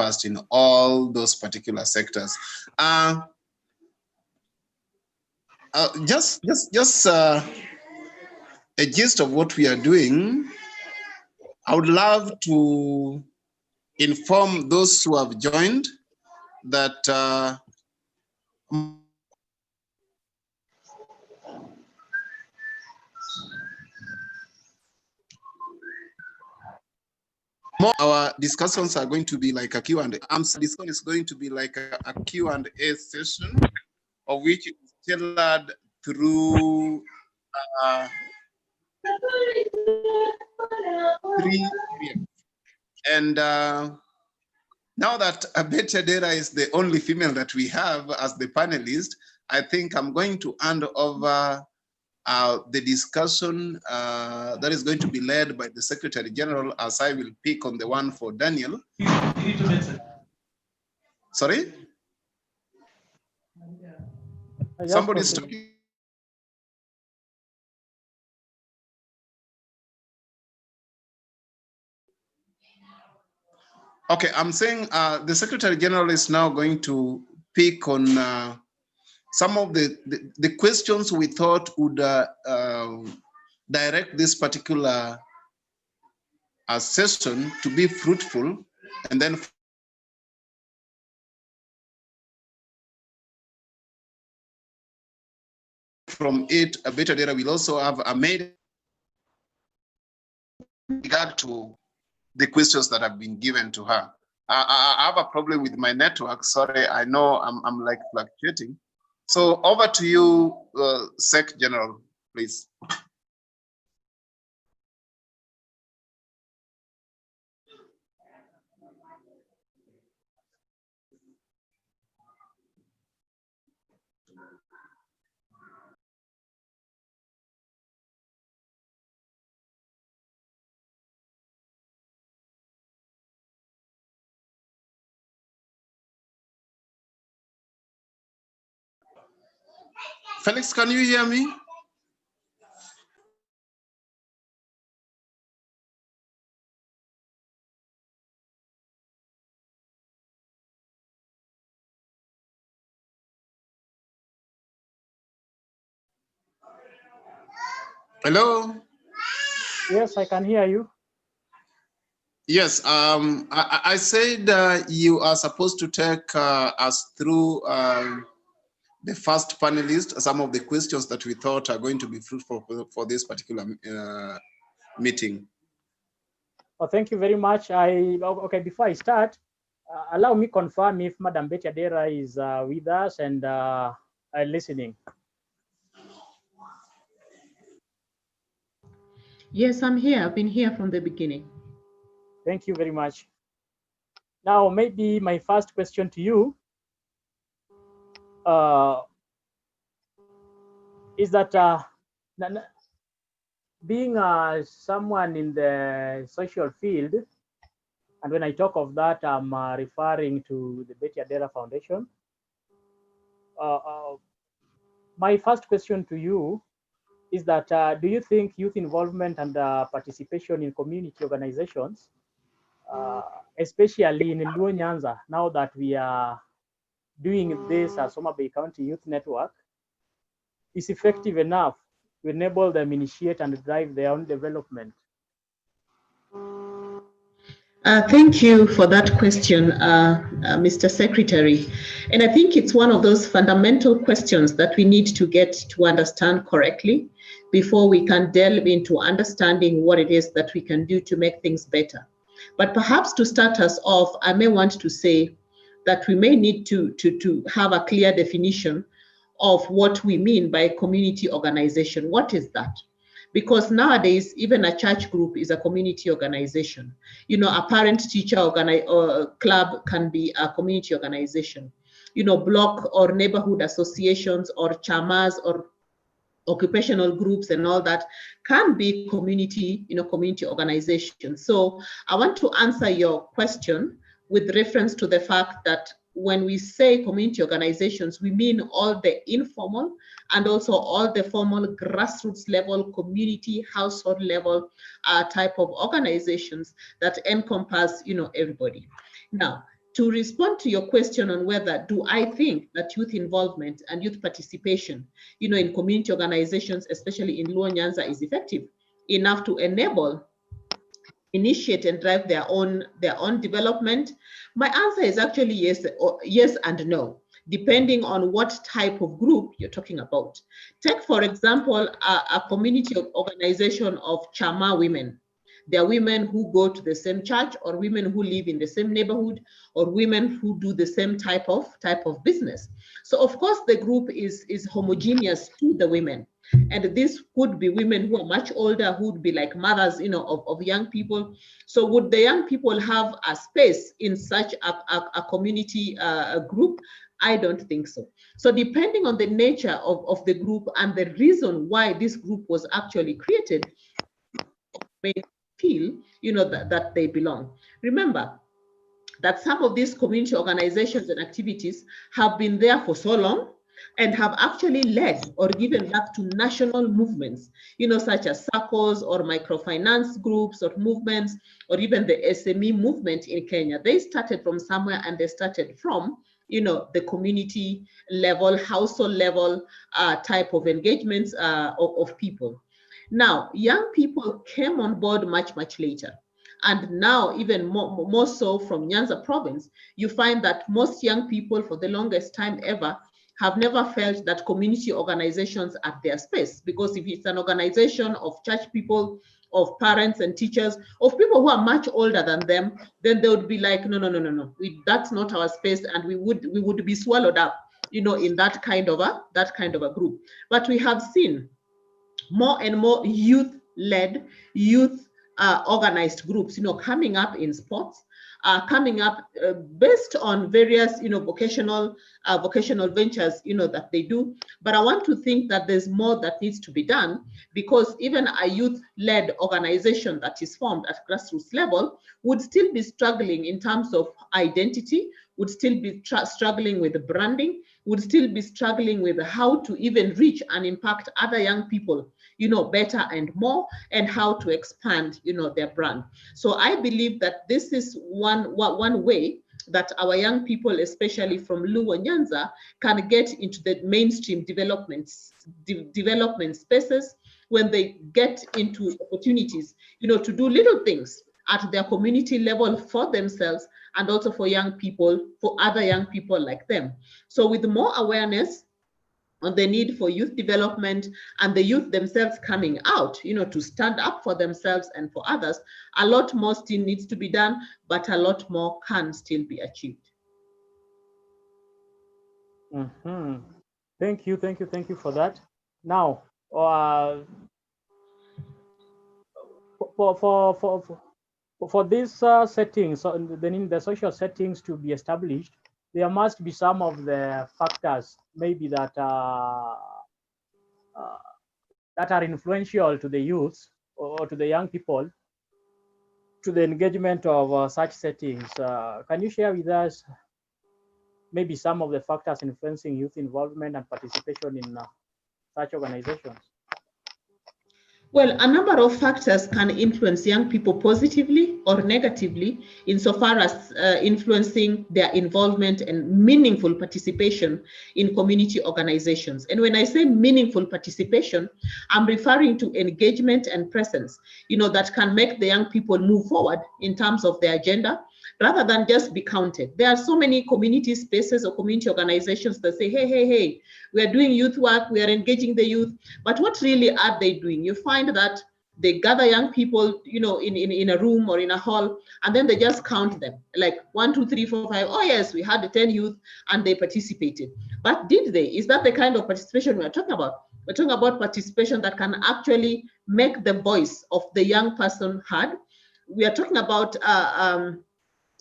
encompassed in all those particular sectors. Just a gist of what we are doing. I would love to inform those who have joined that our discussions are going to be like a Q&A. Discussion is going to be like a Q&A session, of which is tailored through 3 areas. And now that Betty Adera is the only female that we have as the panelist, I think I'm going to hand over the discussion that is going to be led by the Secretary General, as I will pick on the one for Daniel. Sorry? Somebody's talking. Okay, I'm saying the Secretary General is now going to pick on some of the questions we thought would direct this particular session to be fruitful, and then from it, Betty Adera will also have a maid regard to the questions that have been given to her. I have a problem with my network. Sorry, I know I'm like fluctuating. So over to you, Sec General, please. Felix, can you hear me? Hello? Yes, I can hear you. Yes, I said you are supposed to take us through the first panelist, some of the questions that we thought are going to be fruitful for this particular meeting. Oh, thank you very much. Okay, before I start, allow me confirm if Madam Betty Adera is with us and listening. Yes, I'm here. I've been here from the beginning. Thank you very much. Now, maybe my first question to you is that being someone in the social field, and when I talk of that, I'm referring to the Betty Adera Foundation. My first question to you is that do you think youth involvement and participation in community organizations, especially in Luo Nyanza, now that we are doing this as Homa Bay County Youth Network, is effective enough to enable them initiate and drive their own development? Thank you for that question, Mr. Secretary. And I think it's one of those fundamental questions that we need to get to understand correctly before we can delve into understanding what it is that we can do to make things better. But perhaps to start us off, I may want to say that we may need to have a clear definition of what we mean by community organization. What is that? Because nowadays, even a church group is a community organization. You know, a parent-teacher club can be a community organization. You know, block or neighborhood associations or chamas or occupational groups and all that can be community, community organizations. So I want to answer your question with reference to the fact that when we say community organizations, we mean all the informal and also all the formal grassroots level, community, household level type of organizations that encompass, everybody. Now, to respond to your question on whether do I think that youth involvement and youth participation, in community organizations, especially in Luo Nyanza, is effective enough to enable, initiate, and drive their own development, my answer is actually yes and no, depending on what type of group you're talking about. Take, for example, a community organization of Chama women. There are women who go to the same church, or women who live in the same neighborhood, or women who do the same type of business. So of course the group is homogeneous to the women. And this could be women who are much older, who would be like mothers, of young people. So would the young people have a space in such a community group? I don't think so. So depending on the nature of the group and the reason why this group was actually created, may feel, that they belong. Remember that some of these community organizations and activities have been there for so long and have actually led or given back to national movements, such as SACCOs or microfinance groups or movements, or even the SME movement in Kenya. They started from somewhere, and they started from, the community level, household level type of engagements of people. Now, young people came on board much, much later. And now, even more so from Nyanza province, you find that most young people for the longest time ever have never felt that community organizations are their space. Because if it's an organization of church people, of parents and teachers, of people who are much older than them, then they would be like, no, that's not our space, and we would be swallowed up, in that kind of a group. But we have seen more and more youth-led, organized groups, coming up in sports, coming up based on various, vocational ventures, that they do. But I want to think that there's more that needs to be done, because even a youth-led organization that is formed at grassroots level would still be struggling in terms of identity, would still be struggling with branding, would still be struggling with how to even reach and impact other young people, better and more, and how to expand, their brand. So I believe that this is one way that our young people, especially from Luo Nyanza, can get into the mainstream development spaces when they get into opportunities, to do little things at their community level for themselves, and also for young people, for other young people like them. So with more awareness on the need for youth development and the youth themselves coming out, to stand up for themselves and for others, a lot more still needs to be done, but a lot more can still be achieved. Thank you for that. Now, for these settings, then in the social settings to be established, there must be some of the factors maybe that are influential to the youth or to the young people, to the engagement of such settings. Can you share with us maybe some of the factors influencing youth involvement and participation in such organizations? Well, a number of factors can influence young people positively or negatively, insofar as influencing their involvement and meaningful participation in community organizations. And when I say meaningful participation, I'm referring to engagement and presence, that can make the young people move forward in terms of their agenda, rather than just be counted. There are so many community spaces or community organizations that say, hey, we are doing youth work, we are engaging the youth, but what really are they doing? You find that they gather young people, in a room or in a hall, and then they just count them, like 1, 2, 3, 4, 5. Oh yes, we had the 10 youth and they participated. But did they? Is that the kind of participation we are talking about? We're talking about participation that can actually make the voice of the young person heard. We are talking about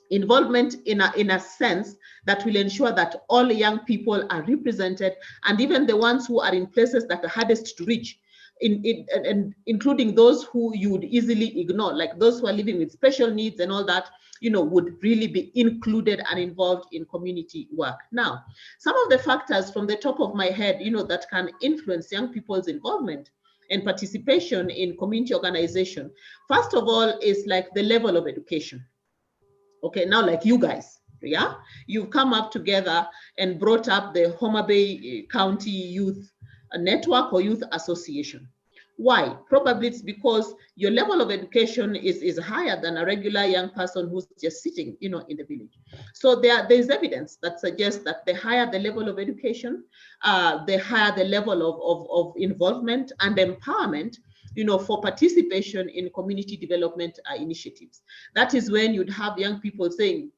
involvement in a sense that will ensure that all young people are represented, and even the ones who are in places that are hardest to reach, and including those who you would easily ignore, like those who are living with special needs and all that, would really be included and involved in community work. Now, some of the factors from the top of my head, that can influence young people's involvement and participation in community organization, first of all, is like the level of education. Okay, now like you guys, Yeah, you've come up together and brought up the Homa Bay County Youth Network or Youth Association. Why? Probably it's because your level of education is higher than a regular young person who's just sitting, in the village. So there's evidence that suggests that the higher the level of education, the higher the level of involvement and empowerment, for participation in community development initiatives. That is when you'd have young people saying,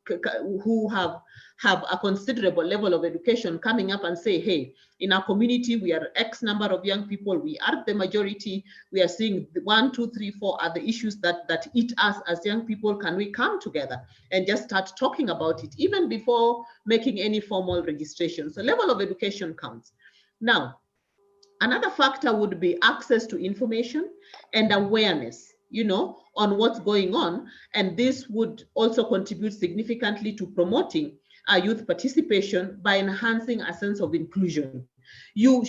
who have a considerable level of education, coming up and say, hey, in our community, we are X number of young people, we are the majority, we are seeing 1, 2, 3, 4 are the issues that eat us as young people. Can we come together and just start talking about it, even before making any formal registration? So level of education counts. Now, another factor would be access to information and awareness, on what's going on. And this would also contribute significantly to promoting youth participation by enhancing a sense of inclusion. You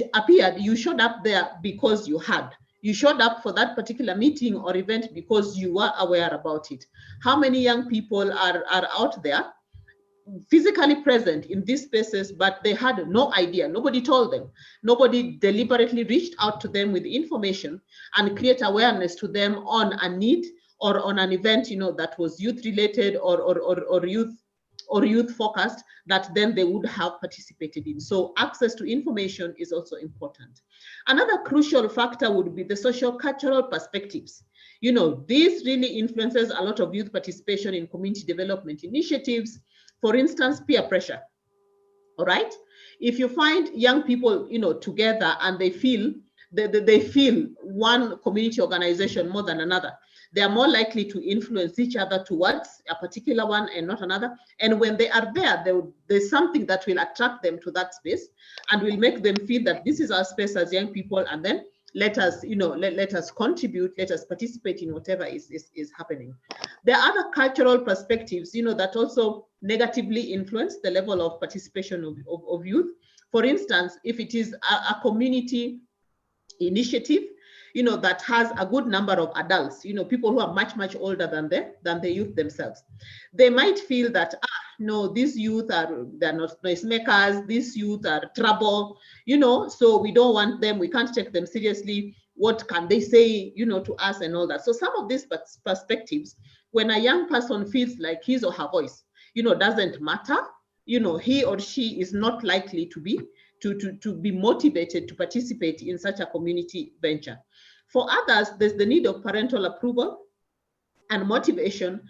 showed up there because you showed up for that particular meeting or event because you were aware about it. How many young people are out there physically present in these spaces, but they had no idea? Nobody told them. Nobody deliberately reached out to them with information and create awareness to them on a need or on an event, that was youth related or youth focused, that then they would have participated in. So access to information is also important. Another crucial factor would be the social cultural perspectives. This really influences a lot of youth participation in community development initiatives. For instance, peer pressure. All right. If you find young people, together and they feel one community organization more than another, they are more likely to influence each other towards a particular one and not another. And when they are there, there's something that will attract them to that space and will make them feel that this is our space as young people. And then let us, let us contribute, let us participate in whatever is happening. There are other cultural perspectives, that also negatively influence the level of participation of youth. For instance, if it is a community initiative, that has a good number of adults, people who are much, much older than the youth themselves, they might feel that, no, these youth they're not noisemakers, these youth are trouble, so we don't want them, we can't take them seriously. What can they say, to us and all that? So some of these perspectives, when a young person feels like his or her voice, doesn't matter, he or she is not likely to be motivated to participate in such a community venture. For others, there's the need of parental approval and motivation,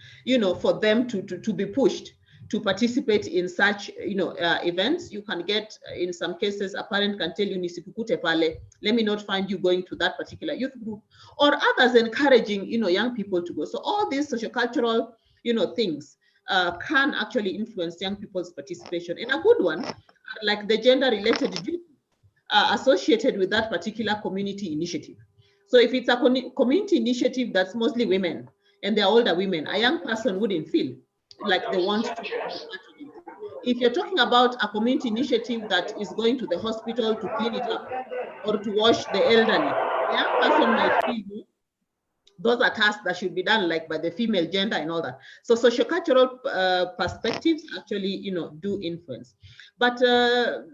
for them to be pushed to participate in such, events. You can get, in some cases, a parent can tell you, nisikukute pale, let me not find you going to that particular youth group, or others encouraging, young people to go. So all these sociocultural, things can actually influence young people's participation. And a good one, like the gender-related duty associated with that particular community initiative. So if it's a community initiative that's mostly women and they're older women, a young person wouldn't feel like they want to. If you're talking about a community initiative that is going to the hospital to clean it up or to wash the elderly, a young person might feel those are tasks that should be done like by the female gender and all that. So sociocultural perspectives actually, do influence. But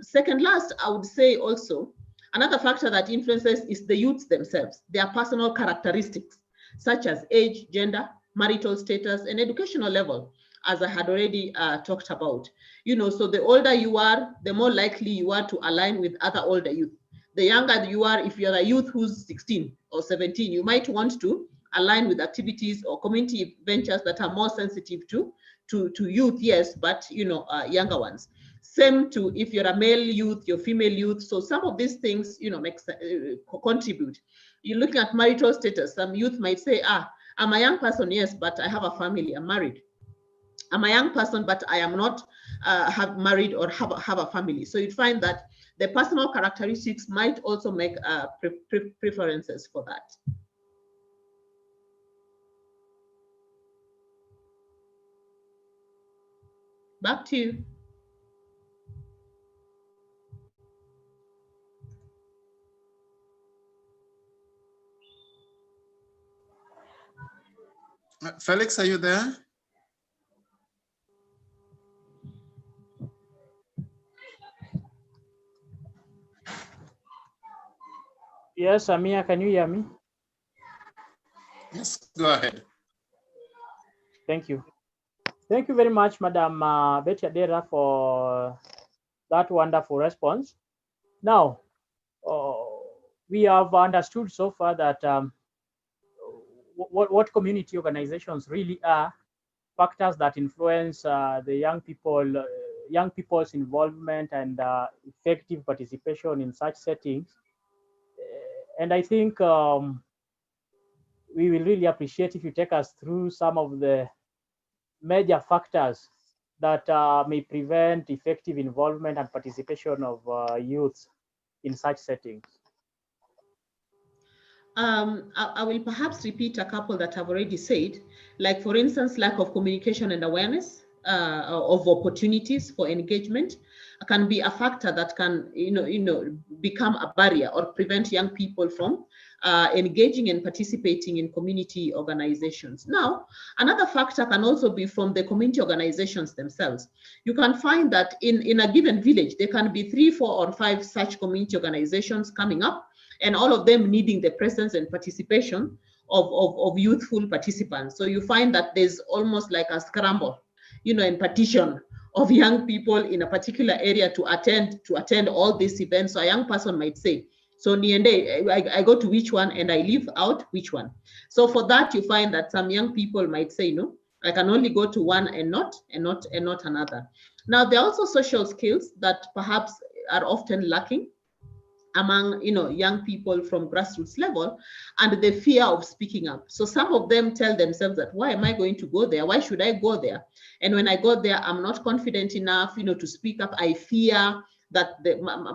second last, I would say also, another factor that influences is the youths themselves, their personal characteristics, such as age, gender, marital status, and educational level, as I had already talked about. So the older you are, the more likely you are to align with other older youth. The younger you are, if you're a youth who's 16 or 17, you might want to align with activities or community ventures that are more sensitive to youth, yes, but younger ones. Same to if you're a male youth, your female youth. So some of these things, contribute. You're looking at marital status. Some youth might say, I'm a young person, yes, but I have a family, I'm married. I'm a young person, but I am not have married or have a family. So you'd find that the personal characteristics might also make preferences for that. Back to you. Felix, are you there? Yes, Amia, can you hear me? Yes, go ahead. Thank you. Thank you very much, Madam Betty Adera, for that wonderful response. Now, we have understood so far that what community organizations really are, factors that influence the young people's involvement and effective participation in such settings. And I think we will really appreciate if you take us through some of the major factors that may prevent effective involvement and participation of youth in such settings. I will perhaps repeat a couple that I've already said, like for instance, lack of communication and awareness of opportunities for engagement can be a factor that can, become a barrier or prevent young people from engaging and participating in community organizations. Now, another factor can also be from the community organizations themselves. You can find that in a given village, there can be 3, 4, or 5 such community organizations coming up, and all of them needing the presence and participation of youthful participants. So you find that there's almost like a scramble, and petition of young people in a particular area to attend all these events. So a young person might say, so niende, I go to which one and I leave out which one. So for that, you find that some young people might say, no, I can only go to one and not another. Now, there are also social skills that perhaps are often lacking among young people from grassroots level, and the fear of speaking up. So some of them tell themselves that, why am I going to go there? Why should I go there? And when I go there, I'm not confident enough to speak up. I fear that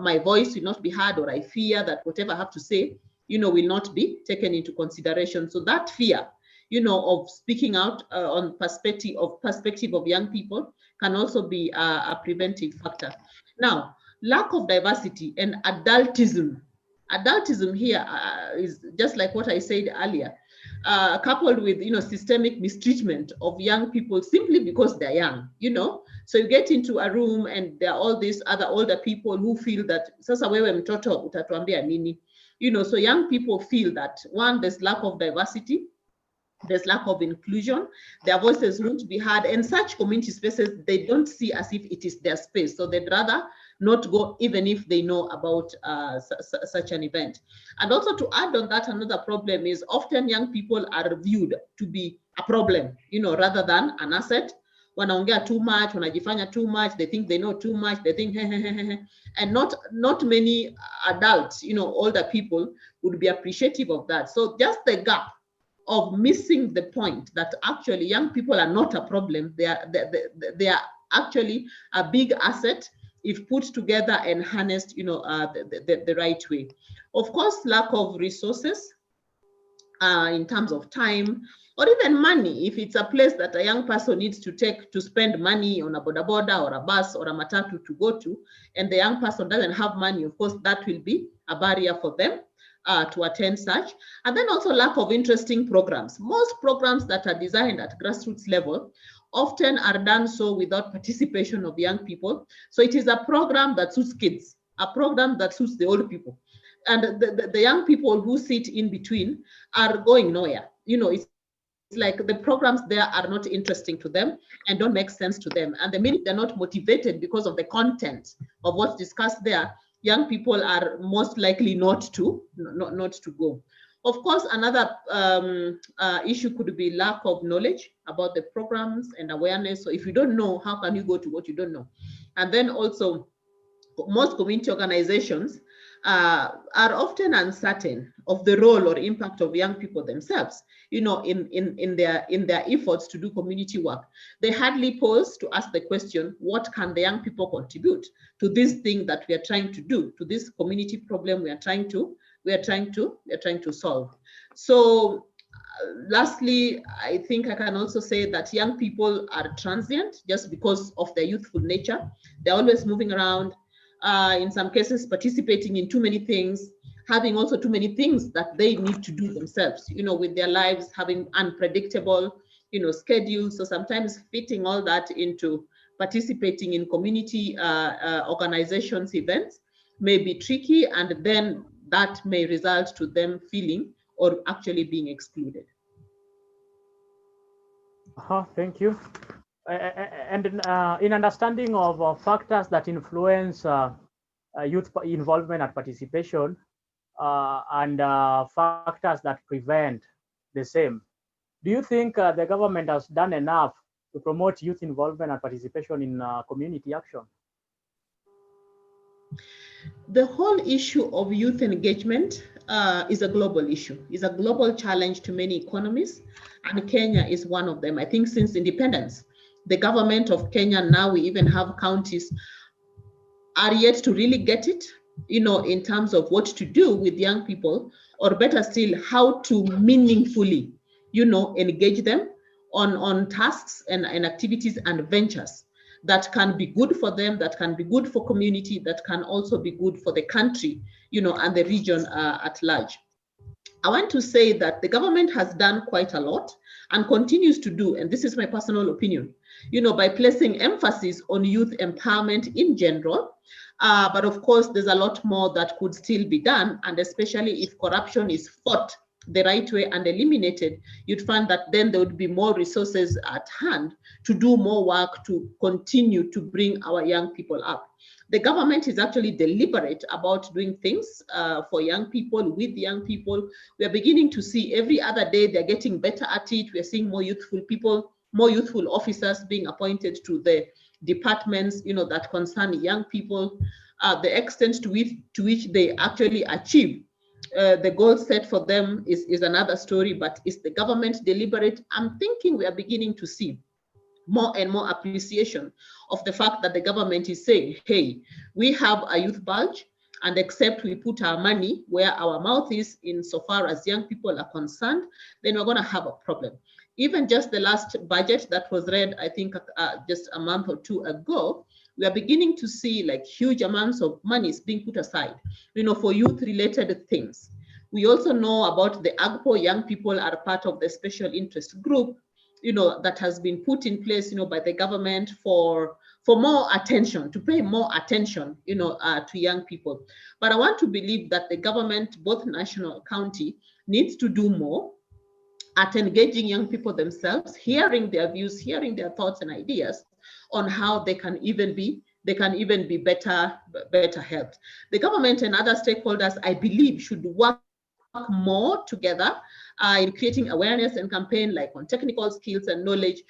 my voice will not be heard, or I fear that whatever I have to say will not be taken into consideration. So that fear of speaking out on perspective of young people can also be a preventive factor. Now, lack of diversity and adultism. Adultism here is just like what I said earlier, coupled with systemic mistreatment of young people simply because they're young. So you get into a room and there are all these other older people who feel that sasa wewe mtoto utatuambia nini. So young people feel that, one, there's lack of diversity, there's lack of inclusion, their voices won't be heard, and such community spaces, they don't see as if it is their space. So they'd rather not go, even if they know about such an event. And also, to add on that, another problem is often young people are viewed to be a problem, rather than an asset. Wanaongea too much, wanajifanya too much, they think they know too much, they think and not many adults, older people would be appreciative of that. So just the gap of missing the point that actually young people are not a problem. They are actually a big asset if put together and harnessed, the right way. Of course, lack of resources in terms of time or even money. If it's a place that a young person needs to spend money on a boda boda or a bus or a matatu to go to, and the young person doesn't have money, of course, that will be a barrier for them to attend such. And then also lack of interesting programs. Most programs that are designed at grassroots level often are done so without participation of young people. So it is a program that suits kids, a program that suits the old people. And the young people who sit in between are going nowhere. It's like the programs there are not interesting to them and don't make sense to them. And the minute they're not motivated because of the content of what's discussed there, young people are most likely not to go. Of course, another issue could be lack of knowledge about the programs and awareness. So if you don't know, how can you go to what you don't know? And then also, most community organizations are often uncertain of the role or impact of young people themselves, in their efforts to do community work. They hardly pause to ask the question, what can the young people contribute to this thing that we are trying to do, to this community problem we are trying to solve. So lastly, I think I can also say that young people are transient just because of their youthful nature. They're always moving around, in some cases participating in too many things, having also too many things that they need to do themselves, with their lives, having unpredictable, schedules. So sometimes fitting all that into participating in community organizations events may be tricky, and then that may result to them feeling or actually being excluded. Thank you. And in understanding of factors that influence youth involvement and participation, and factors that prevent the same, do you think the government has done enough to promote youth involvement and participation in community action? The whole issue of youth engagement is a global issue, is a global challenge to many economies, and Kenya is one of them. I think since independence, the government of Kenya, now we even have counties, are yet to really get it, in terms of what to do with young people, or better still, how to meaningfully, engage them on tasks and activities and ventures that can be good for them, that can be good for community, that can also be good for the country, and the region at large. I want to say that the government has done quite a lot and continues to do, and this is my personal opinion, by placing emphasis on youth empowerment in general. But of course, there's a lot more that could still be done, and especially if corruption is fought the right way and eliminated, you'd find that then there would be more resources at hand to do more work to continue to bring our young people up. The government is actually deliberate about doing things for young people, with young people. We are beginning to see every other day they're getting better at it. We are seeing more youthful people, more youthful officers being appointed to the departments, that concern young people. The extent to which they actually achieve the goal set for them is another story, but is the government deliberate? I'm thinking we are beginning to see more and more appreciation of the fact that the government is saying, hey, we have a youth bulge, and except we put our money where our mouth is insofar as young people are concerned, then we're going to have a problem. Even just the last budget that was read, I think just a month or two ago, we are beginning to see like huge amounts of money is being put aside, for youth-related things. We also know about the AGPO. Young people are part of the special interest group, that has been put in place, by the government for more attention, to pay more attention, to young people. But I want to believe that the government, both national and county, needs to do more at engaging young people themselves, hearing their views, hearing their thoughts and ideas on how they can even be better helped. The government and other stakeholders, I believe, should work more together in creating awareness and campaign, like on technical skills and knowledge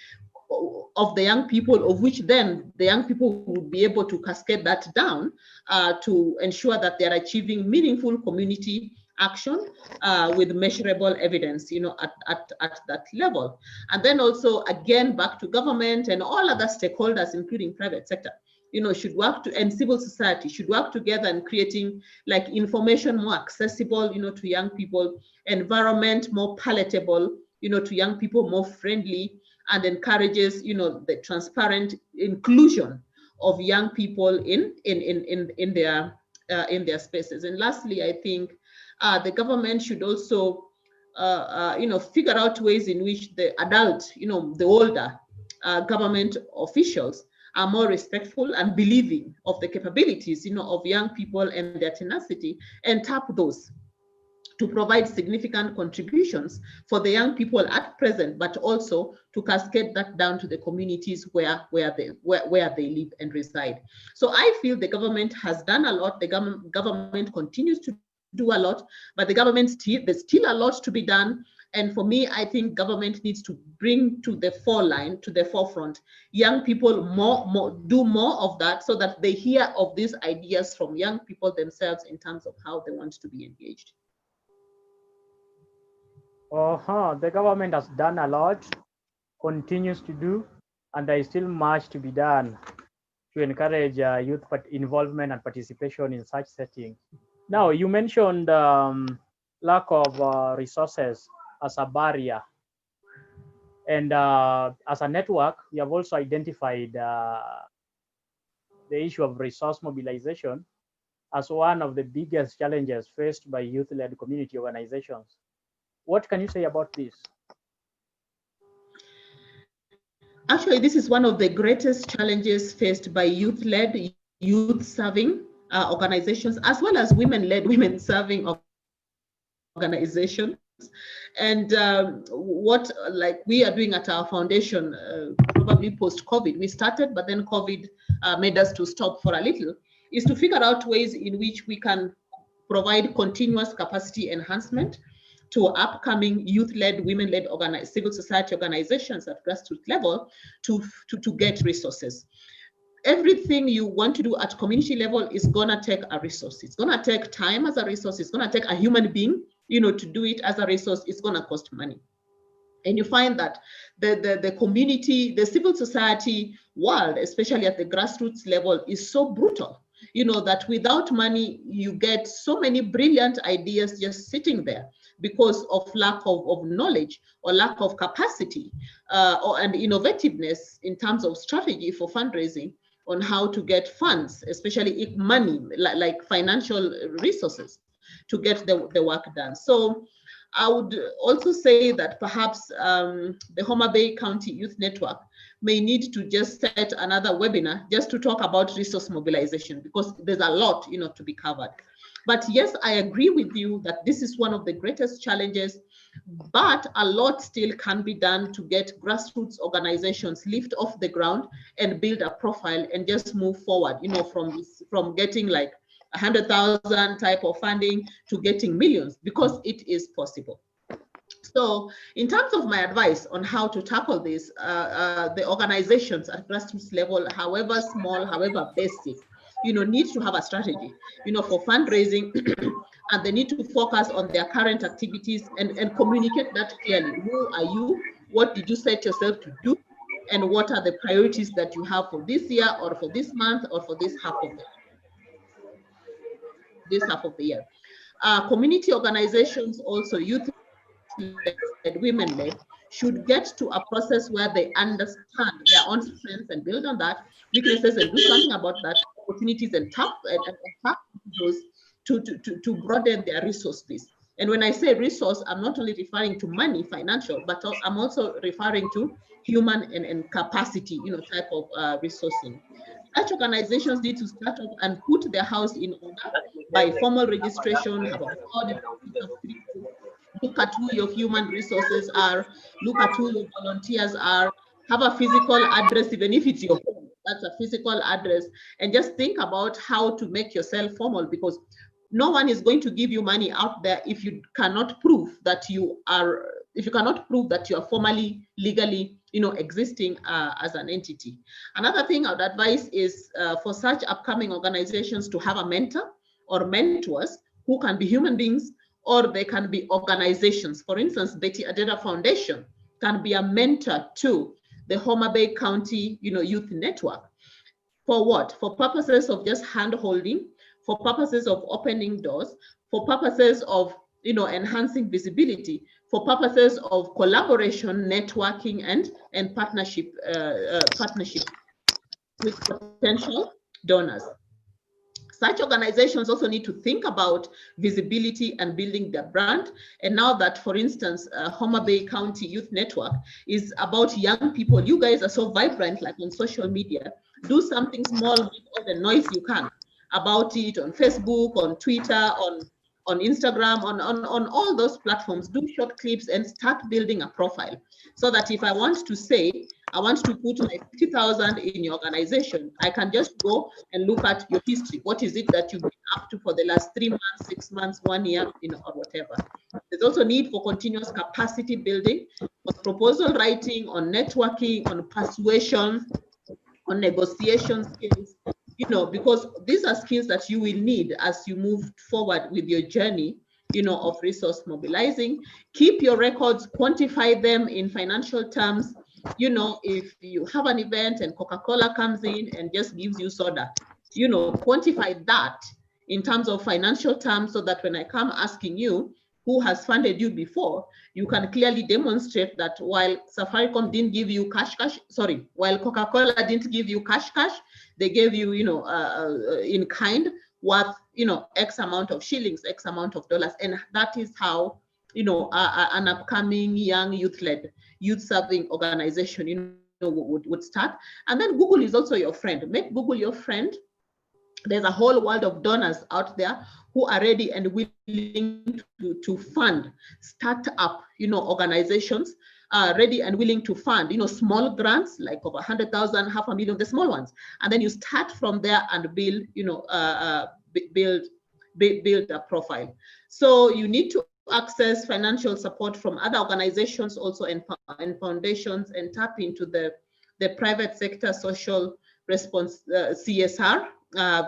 of the young people, of which then the young people would be able to cascade that down to ensure that they're achieving meaningful community action with measurable evidence, at that level. And then also, again, back to government and all other stakeholders, including private sector, should work to, and civil society should work together in creating like information more accessible, to young people, environment more palatable, to young people, more friendly, and encourages, the transparent inclusion of young people in their spaces. And lastly, I think the government should also, figure out ways in which the adult, the older government officials are more respectful and believing of the capabilities, of young people and their tenacity, and tap those to provide significant contributions for the young people at present, but also to cascade that down to the communities where they live and reside. So I feel the government has done a lot. The government continues to do a lot, but there's still a lot to be done. And for me, I think government needs to bring to the forefront, young people do more of that, so that they hear of these ideas from young people themselves in terms of how they want to be engaged. The government has done a lot, continues to do, and there is still much to be done to encourage youth involvement and participation in such settings. Now, you mentioned lack of resources as a barrier. And as a network, we have also identified the issue of resource mobilization as one of the biggest challenges faced by youth-led community organizations. What can you say about this? Actually, this is one of the greatest challenges faced by youth-led, youth-serving organizations, as well as women-led, women-serving organizations. And what like we are doing at our foundation, probably post-COVID, we started, but then COVID made us to stop for a little, is to figure out ways in which we can provide continuous capacity enhancement to upcoming youth-led, women-led civil society organizations at grassroots level to get resources. Everything you want to do at community level is gonna take a resource. It's gonna take time as a resource. It's gonna take a human being, to do it as a resource. It's gonna cost money. And you find that the community, the civil society world, especially at the grassroots level, is so brutal, that without money, you get so many brilliant ideas just sitting there because of lack of knowledge or lack of capacity and innovativeness in terms of strategy for fundraising on how to get funds, especially money, like financial resources to get the work done. So I would also say that perhaps the Homa Bay County Youth Network may need to just set another webinar just to talk about resource mobilization, because there's a lot, to be covered. But yes, I agree with you that this is one of the greatest challenges, but a lot still can be done to get grassroots organizations lift off the ground and build a profile and just move forward, from getting like 100,000 type of funding to getting millions, because it is possible. So in terms of my advice on how to tackle this, the organizations at grassroots level, however small, however basic, need to have a strategy, for fundraising, and they need to focus on their current activities and communicate that clearly. Who are you? What did you set yourself to do? And what are the priorities that you have for this year or for this month or for this half of the year? Community organizations, also youth-led, women-led, should get to a process where they understand their own strengths and build on that, weaknesses, and do something about that, opportunities, and tap those to broaden their resource base. And when I say resource, I'm not only referring to money, financial, but I'm also referring to human and capacity, type of resourcing. Such organizations need to start up and put their house in order by formal registration, have a board, look at who your human resources are, look at who your volunteers are, have a physical address, even if it's your home, that's a physical address, and just think about how to make yourself formal, because no one is going to give you money out there if you cannot prove that you are, formally, legally, existing as an entity. Another thing I would advise is for such upcoming organizations to have a mentor or mentors who can be human beings, or they can be organizations. For instance, Betty Adeda Foundation can be a mentor to the Homa Bay County, Youth Network. For what? For purposes of just hand-holding, for purposes of opening doors, for purposes of enhancing visibility, for purposes of collaboration, networking, and partnership with potential donors. Such organizations also need to think about visibility and building their brand. And now that, for instance, Homa Bay County Youth Network is about young people, you guys are so vibrant, like on social media, do something small with all the noise you can about it on Facebook, on Twitter, on Instagram, on all those platforms. Do short clips and start building a profile, so that if I want to say, I want to put my 50,000 in your organization, I can just go and look at your history. What is it that you've been up to for the last 3 months, 6 months, 1 year, or whatever. There's also need for continuous capacity building, on proposal writing, on networking, on persuasion, on negotiation skills, because these are skills that you will need as you move forward with your journey, of resource mobilizing. Keep your records, quantify them in financial terms. If you have an event and Coca-Cola comes in and just gives you soda, quantify that in terms of financial terms, so that when I come asking you who has funded you before, you can clearly demonstrate that while Safaricom didn't give you while Coca-Cola didn't give you cash, they gave you, in kind, worth, X amount of shillings, X amount of dollars. And that is how, an upcoming young youth-led, youth-serving organization, would start. And then Google is also your friend. Make Google your friend, there's a whole world of donors out there who are ready and willing to fund start-up, organizations, ready and willing to fund, small grants like over 100,000, 500,000, the small ones, and then you start from there and build, build a profile. So you need to access financial support from other organizations also and foundations, and tap into the private sector social response, CSR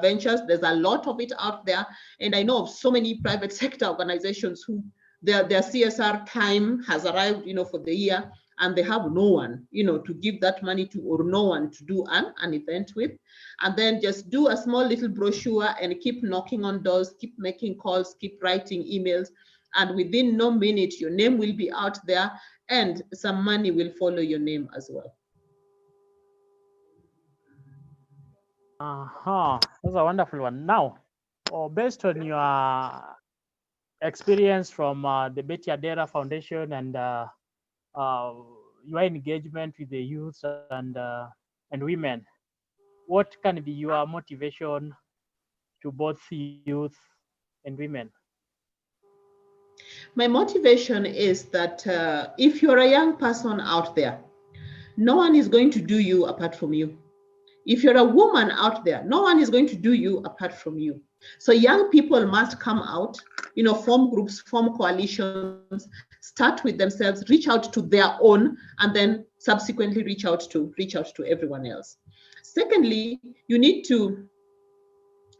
ventures. There's a lot of it out there, and I know of so many private sector organizations who their CSR time has arrived, for the year, and they have no one, to give that money to, or no one to do an event with. And then just do a small little brochure and keep knocking on doors, keep making calls, keep writing emails, and within no minute your name will be out there, and some money will follow your name as well. That's a wonderful one. Now, based on your experience from the Betty Adera Foundation and your engagement with the youth and women, what can be your motivation to both youth and women? My motivation is that if you're a young person out there, no one is going to do you apart from you. If you're a woman out there, no one is going to do you apart from you. So young people must come out, form groups, form coalitions, start with themselves, reach out to their own, and then subsequently reach out to everyone else. Secondly, you need to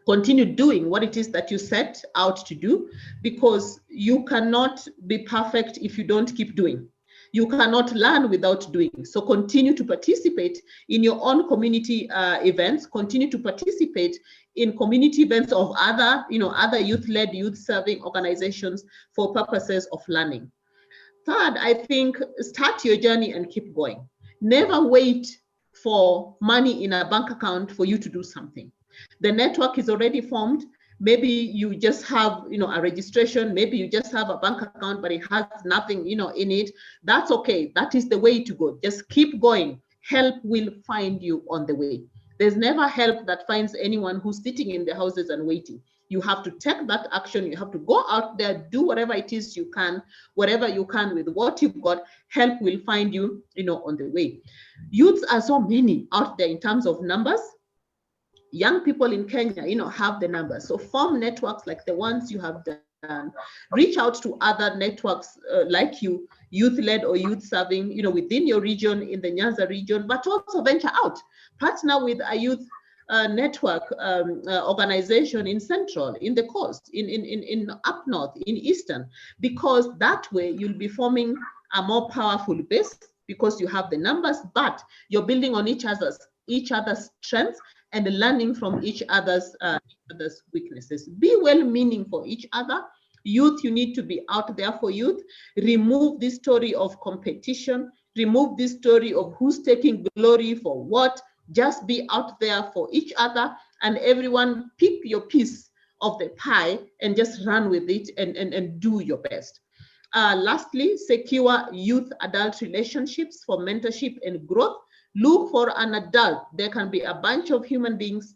continue doing what it is that you set out to do, because you cannot be perfect if you don't keep doing. You cannot learn without doing. So continue to participate in your own community events, continue to participate in community events of other, other youth-led, youth-serving organizations for purposes of learning. Third, I think start your journey and keep going. Never wait for money in a bank account for you to do something. The network is already formed. Maybe you just have, a registration. Maybe you just have a bank account, but it has nothing, in it. That's okay. That is the way to go. Just keep going. Help will find you on the way. There's never help that finds anyone who's sitting in the houses and waiting. You have to take that action. You have to go out there, do whatever it is you can, whatever you can with what you've got. Help will find you, on the way. Youths are so many out there in terms of numbers. Young people in Kenya, have the numbers. So form networks like the ones you have done. Reach out to other networks like you, youth-led or youth-serving, within your region, in the Nyanza region, but also venture out. Partner with a youth network organization in Central, in the Coast, in up North, in Eastern, because that way you'll be forming a more powerful base, because you have the numbers, but you're building on each other's strengths and learning from each other's weaknesses. Be well-meaning for each other. Youth, you need to be out there for youth. Remove this story of competition. Remove this story of who's taking glory for what. Just be out there for each other, and everyone pick your piece of the pie and just run with it and do your best. Lastly, secure youth-adult relationships for mentorship and growth. Look for an adult. There can be a bunch of human beings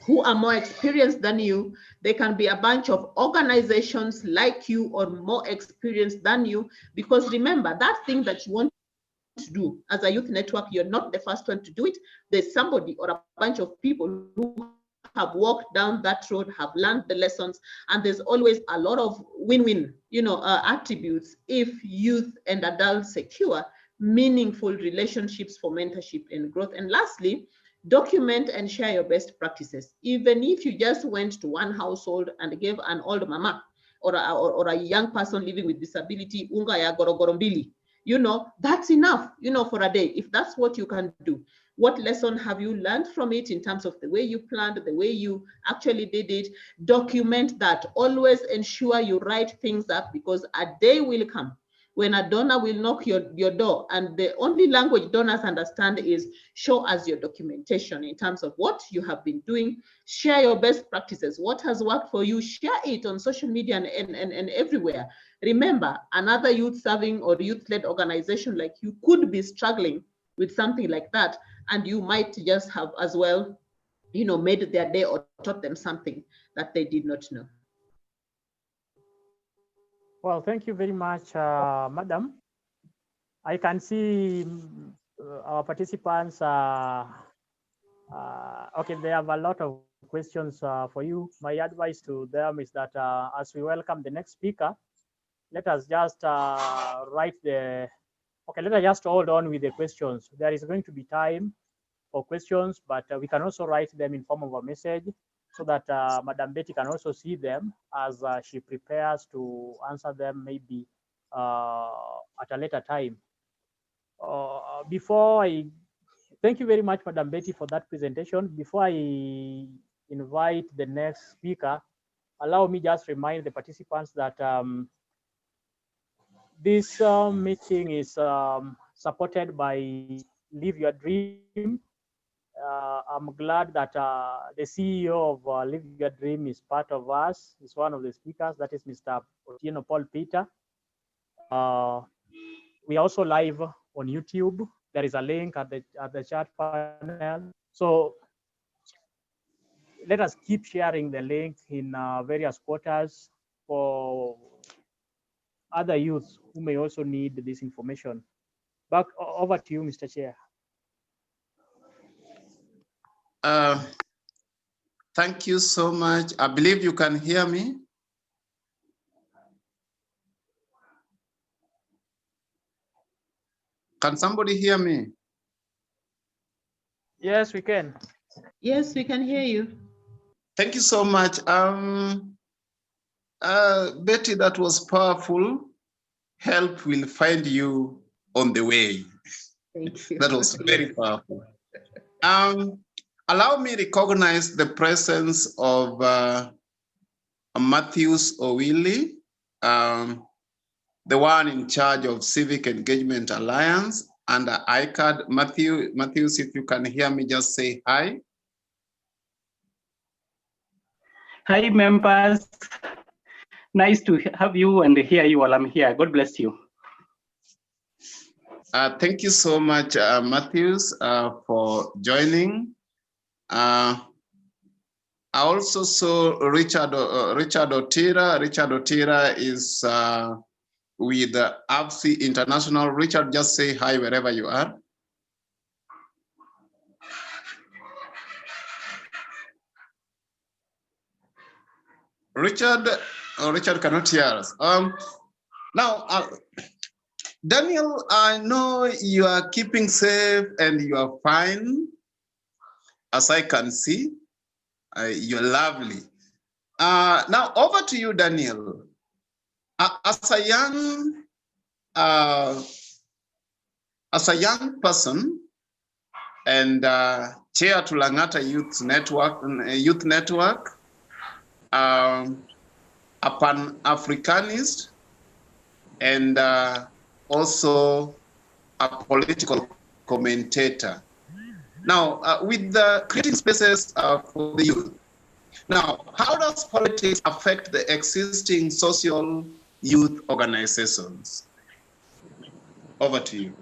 who are more experienced than you. There can be a bunch of organizations like you or more experienced than you, because remember, that thing that you want to do as a youth network, you're not the first one to do it. There's somebody or a bunch of people who have walked down that road, have learned the lessons, and there's always a lot of win-win, attributes if youth and adults secure meaningful relationships for mentorship and growth. And lastly, document and share your best practices. Even if you just went to one household and gave an old mama or a young person living with disability unga ya gorogoro mbili, that's enough, for a day. If that's what you can do, what lesson have you learned from it in terms of the way you planned, the way you actually did it? Document that. Always ensure you write things up, because a day will come when a donor will knock your door, and the only language donors understand is show us your documentation in terms of what you have been doing. Share your best practices. What has worked for you? Share it on social media and everywhere. Remember, another youth-serving or youth-led organization like you could be struggling with something like that, and you might just have as well made their day or taught them something that they did not know. Well, thank you very much, Madam. I can see our participants. Okay, they have a lot of questions for you. My advice to them is that as we welcome the next speaker, let us just write the. Okay, let us just hold on with the questions. There is going to be time for questions, but we can also write them in form of a message so that Madam Betty can also see them as she prepares to answer them maybe at a later time. Before I thank you very much, Madam Betty, for that presentation. Before I invite the next speaker, allow me just remind the participants that this meeting is supported by Live Your Dream. I'm glad that the CEO of Live Your Dream is part of us. He's one of the speakers. That is Mr. Otieno Paul Peter. We are also live on YouTube. There is a link at the chat panel. So let us keep sharing the link in various quarters for other youths who may also need this information. Back over to you, Mr. Chair. Thank you so much. I believe you can hear me. Can somebody hear me? Yes, we can. Yes, we can hear you. Thank you so much. Betty, that was powerful. Help will find you on the way. Thank you. That was very powerful. Allow me to recognize the presence of Matthews Owili, the one in charge of Civic Engagement Alliance under ICAD. Matthews, if you can hear me, just say hi. Hi, members. Nice to have you and hear you while I'm here. God bless you. Thank you so much, Matthews, for joining. I also saw Richard Otira. Richard Otira is with AFSI International. Richard, just say hi wherever you are. Richard cannot hear us. Now, Daniel, I know you are keeping safe and you are fine. As I can see, you're lovely. Now, over to you, Daniel. As a young person and chair to Langata Youth Network, a Pan-Africanist, and also a political commentator. Now, with the creating spaces for the youth. Now, how does politics affect the existing social youth organizations? Over to you.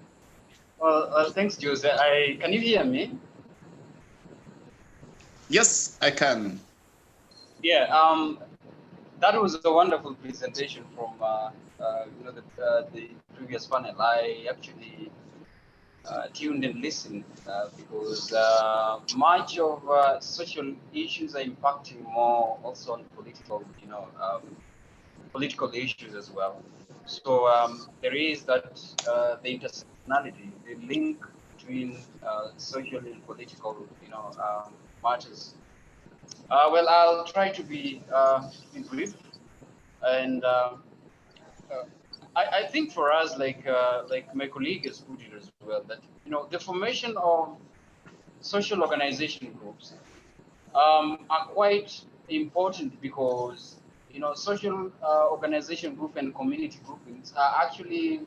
Well, thanks, Jose. Can you hear me? Yes, I can. Yeah. That was a wonderful presentation from the previous panel. I actually tuned and listened because much of social issues are impacting more also on political, political issues as well. So there is that the intersectionality, the link between social and political, matters. Well, I'll try to be brief, and I think for us, like my colleague has put it as well, that the formation of social organization groups are quite important because social organization group and community groupings are actually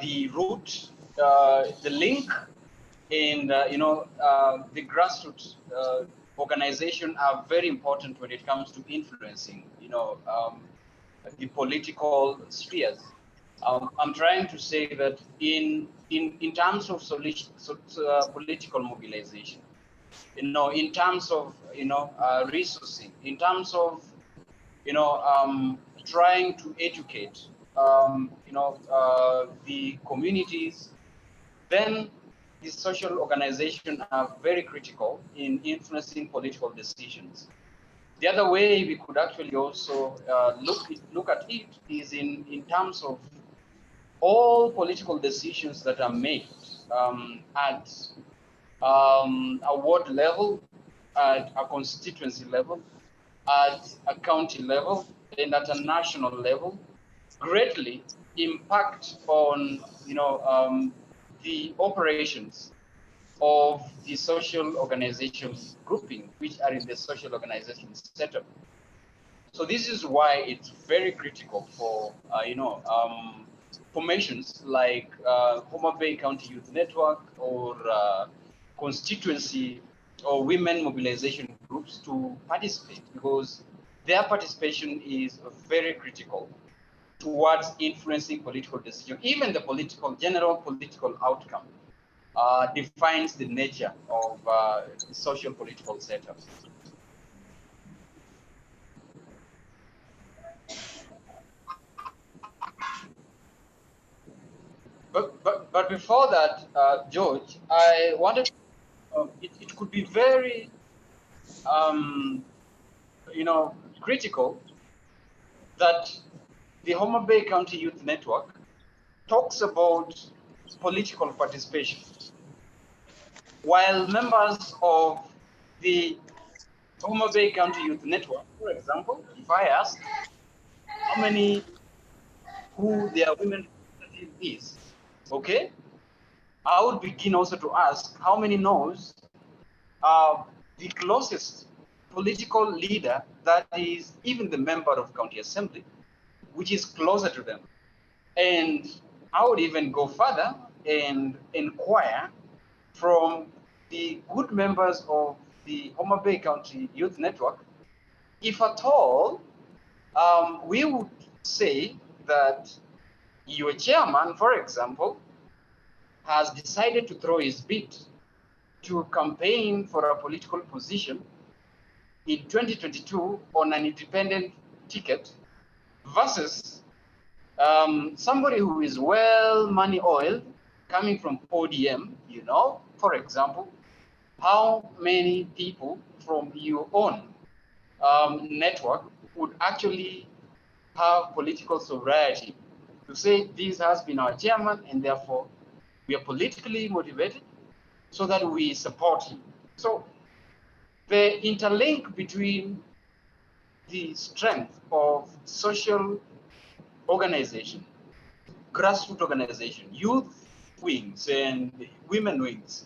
the root, the link, and the grassroots organization are very important when it comes to influencing the political spheres. I'm trying to say that in terms of political mobilization, in terms of, resourcing, in terms of, trying to educate, the communities, then the social organizations are very critical in influencing political decisions. The other way we could actually also look at it is in terms of all political decisions that are made at a ward level, at a constituency level, at a county level, and at a national level, greatly impact on the operations of the social organization grouping, which are in the social organization setup. So this is why it's very critical for formations like Homa Bay County Youth Network or constituency or women mobilization groups to participate, because their participation is very critical towards influencing political decision. Even the general political outcome defines the nature of the social political setup. But before that, George, I wanted, it could be very, critical that the Homa Bay County Youth Network talks about political participation, while members of the Homa Bay County Youth Network, for example, if I ask how many who their women representative is, okay, I would begin also to ask how many knows the closest political leader that is even the member of county assembly, which is closer to them. And I would even go further and inquire from the good members of the Homa Bay County Youth Network, if at all we would say that your chairman, for example, has decided to throw his bid to campaign for a political position in 2022 on an independent ticket versus somebody who is well money oiled coming from ODM, for example, how many people from your own network would actually have political sobriety to say this has been our chairman and therefore we are politically motivated so that we support him. So the interlink between the strength of social organization, grassroots organization, youth wings and women wings,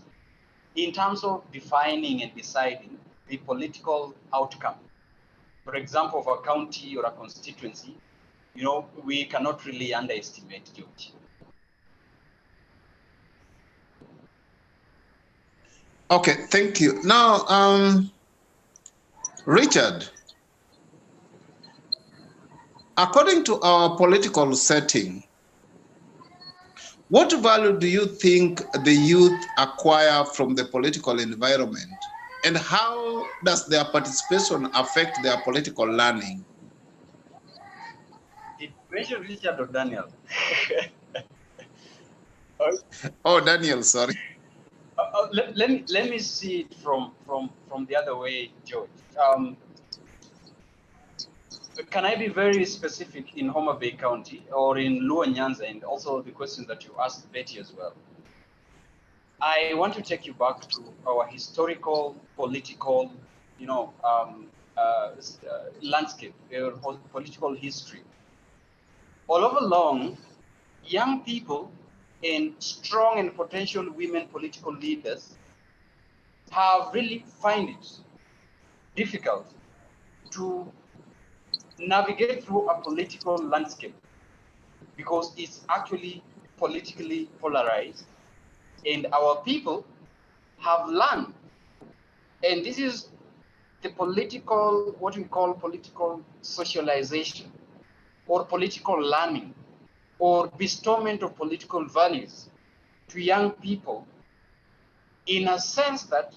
in terms of defining and deciding the political outcome. For example, of a county or a constituency, we cannot really underestimate, George. Okay, thank you. Now, Richard, according to our political setting, what value do you think the youth acquire from the political environment, and how does their participation affect their political learning? Did you mention Richard or Daniel? Oh, Daniel, sorry. Let me see it from the other way, George. Can I be very specific in Homa Bay County or in Luo Nyanza, and also the question that you asked Betty as well? I want to take you back to our historical, political, landscape, political history. All over long, young people and strong and potential women political leaders have really find it difficult to navigate through a political landscape because it's actually politically polarized, and our people have learned, and this is the political, what we call political socialization or political learning or bestowment of political values to young people, in a sense that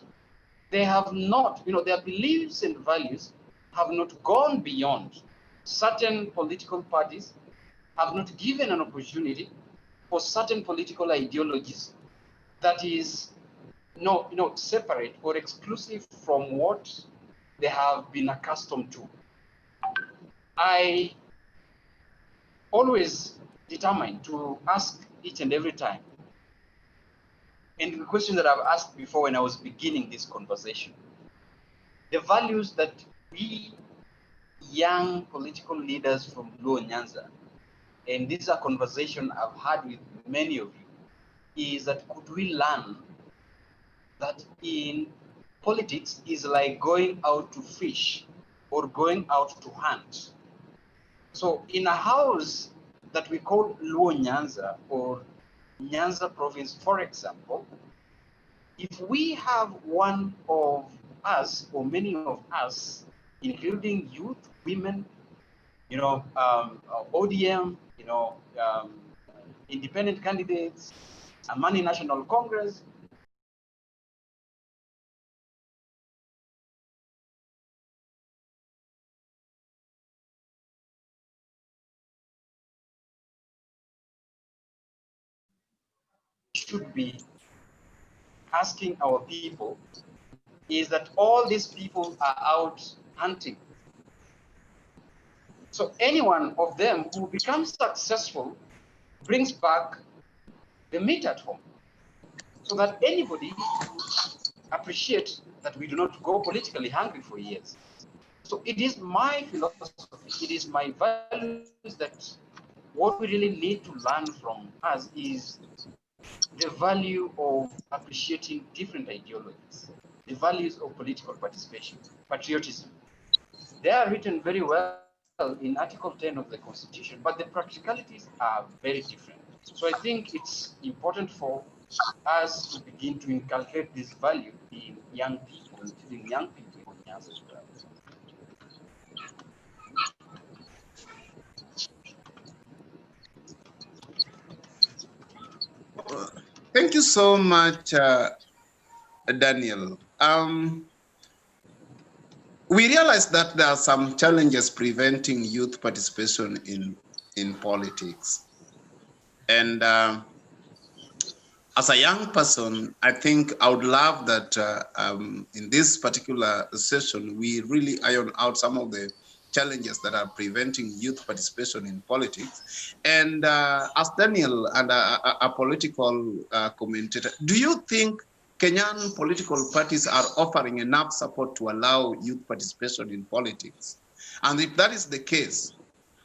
they have not, their beliefs and values have not gone beyond. Certain political parties have not given an opportunity for certain political ideologies that is separate or exclusive from what they have been accustomed to. I always determine to ask each and every time, and the question that I've asked before when I was beginning this conversation, the values that we young political leaders from Luo Nyanza, and these are conversations I've had with many of you, is that could we learn that in politics is like going out to fish or going out to hunt. So in a house that we call Luo Nyanza or Nyanza province, for example, if we have one of us or many of us, including youth, women, ODM, independent candidates, Amani National Congress, should be asking our people is that all these people are out hunting. So any one of them who becomes successful brings back the meat at home, so that anybody appreciates that we do not go politically hungry for years. So it is my philosophy, it is my values that what we really need to learn from us is the value of appreciating different ideologies, the values of political participation, patriotism. They are written very well in Article 10 of the Constitution, but the practicalities are very different. So I think it's important for us to begin to inculcate this value in young people, including young people in Nyanza as well. Thank you so much, Daniel. We realize that there are some challenges preventing youth participation in politics. And as a young person, I think I would love that in this particular session, we really iron out some of the challenges that are preventing youth participation in politics. And as Daniel and a political commentator, do you think Kenyan political parties are offering enough support to allow youth participation in politics? And if that is the case,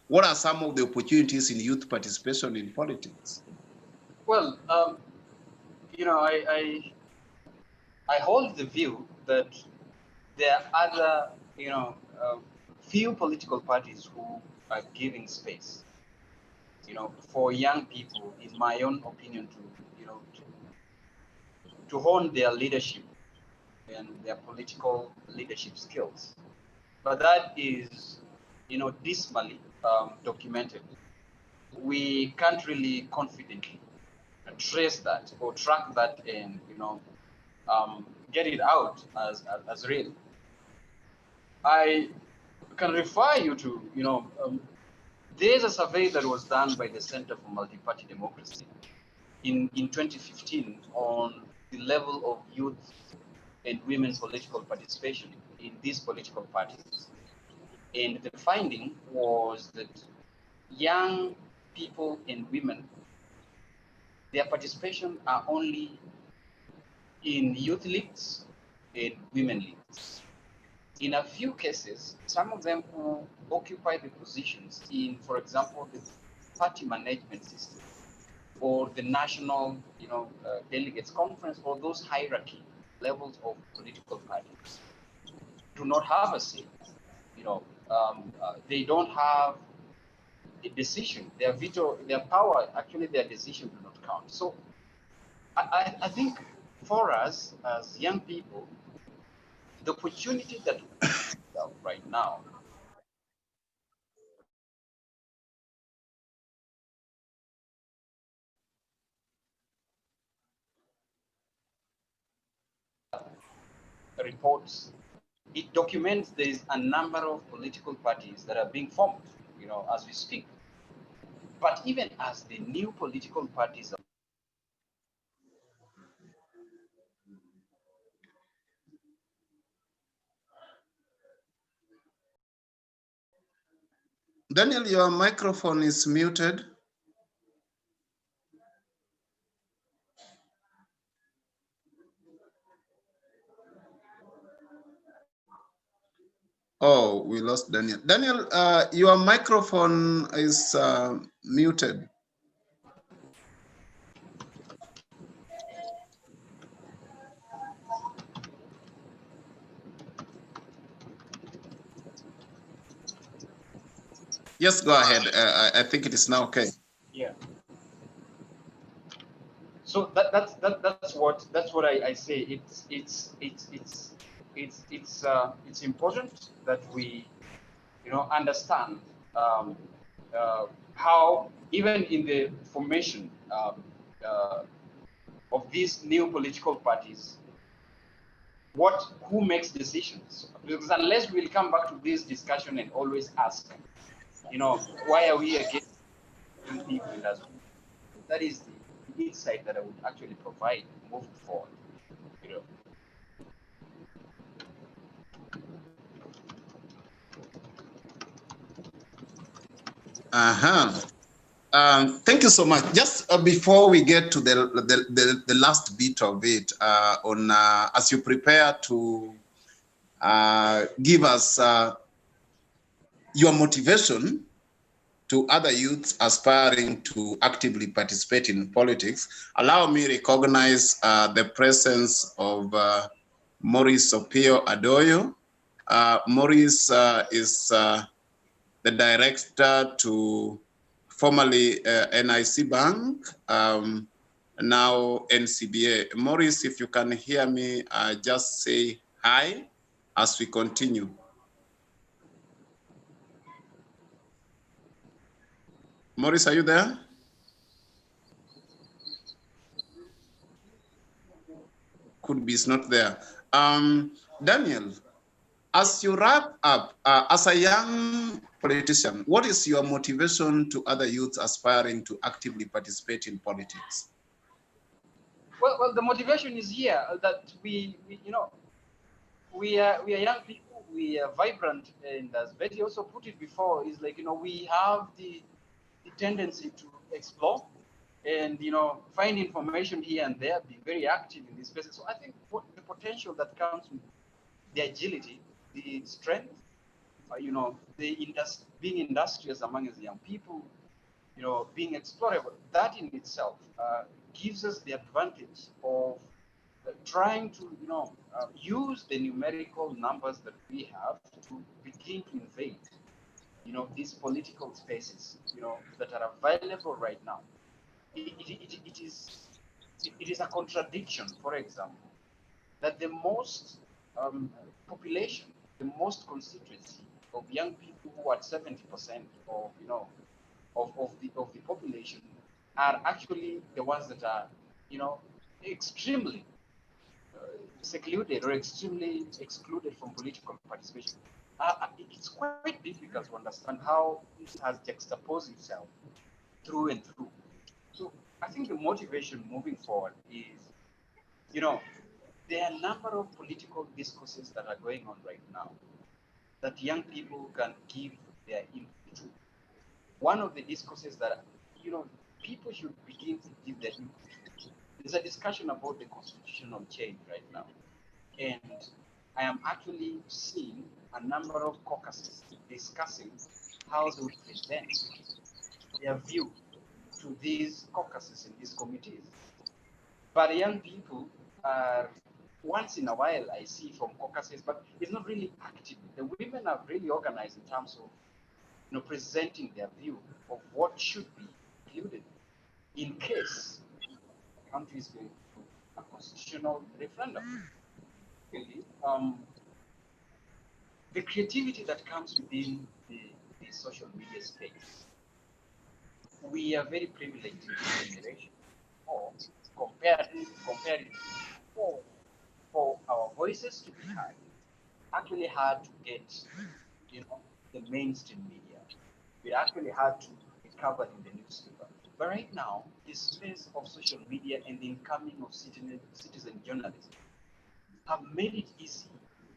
what are some of the opportunities in youth participation in politics? Well, I hold the view that there are other, few political parties who are giving space, for young people, in my own opinion, to hone their leadership and their political leadership skills. But that is, dismally documented. We can't really confidently trace that or track that and, get it out as real. I can refer you to, there's a survey that was done by the Center for Multi-Party Democracy in 2015 on the level of youth and women political participation in these political parties. And the finding was that young people and women, their participation are only in youth leagues and women leagues. In a few cases, some of them who occupy the positions in, for example, the party management system or the national, delegates conference or those hierarchy levels of political parties do not have a say. They don't have a decision. Their veto, their power, actually their decision do not count. So I think for us as young people, the opportunity that we have right now reports, it documents there is a number of political parties that are being formed, as we speak. But even as the new political parties are Daniel, your microphone is muted. Oh, we lost Daniel. Daniel, your microphone is muted. Yes, go ahead. I think it is now okay. yeah. So that's what I say. It's important that we understand how even in the formation of these new political parties, who makes decisions? Because unless we'll come back to this discussion and always ask, why are we against young people in that? That is the insight that I would actually provide moving forward. Thank you so much. Just before we get to the last bit of it, as you prepare to give us your motivation to other youths aspiring to actively participate in politics, allow me to recognize the presence of Maurice Opio Adoyo. Maurice is the director to formerly NIC Bank, now NCBA. Maurice, if you can hear me, just say hi as we continue. Maurice, are you there? Could be it's not there. Daniel, as you wrap up, as a young politician, what is your motivation to other youths aspiring to actively participate in politics? Well, the motivation is here that we are young people, we are vibrant, and as Betty also put it before, is like we have the tendency to explore and find information here and there, be very active in these spaces. So I think the potential that comes with the agility, the strength, being industrious among us young people, being explorable, that in itself gives us the advantage of trying to use the numerical numbers that we have to begin to invade these political spaces that are available right now. It is a contradiction, for example, that the most population, the most constituency of young people who are 70% of of the population are actually the ones that are extremely secluded or extremely excluded from political participation. It's quite difficult to understand how this has juxtaposed itself through and through. So I think the motivation moving forward is, there are a number of political discourses that are going on right now that young people can give their input to. One of the discourses that, people should begin to give their input to. There's a discussion about the constitutional change right now. And I am actually seeing a number of caucuses discussing how they would present their view to these caucuses and these committees. But young people are, once in a while I see from caucuses, but it's not really active. The women are really organized in terms of presenting their view of what should be included in case the country is going through a constitutional referendum. Really, the creativity that comes within the social media space. We are very privileged in this generation, or compared to before, for our voices to be heard, actually had to get, the mainstream media. We actually had to be covered in the newspaper. But right now, the space of social media and the incoming of citizen journalism have made it easy,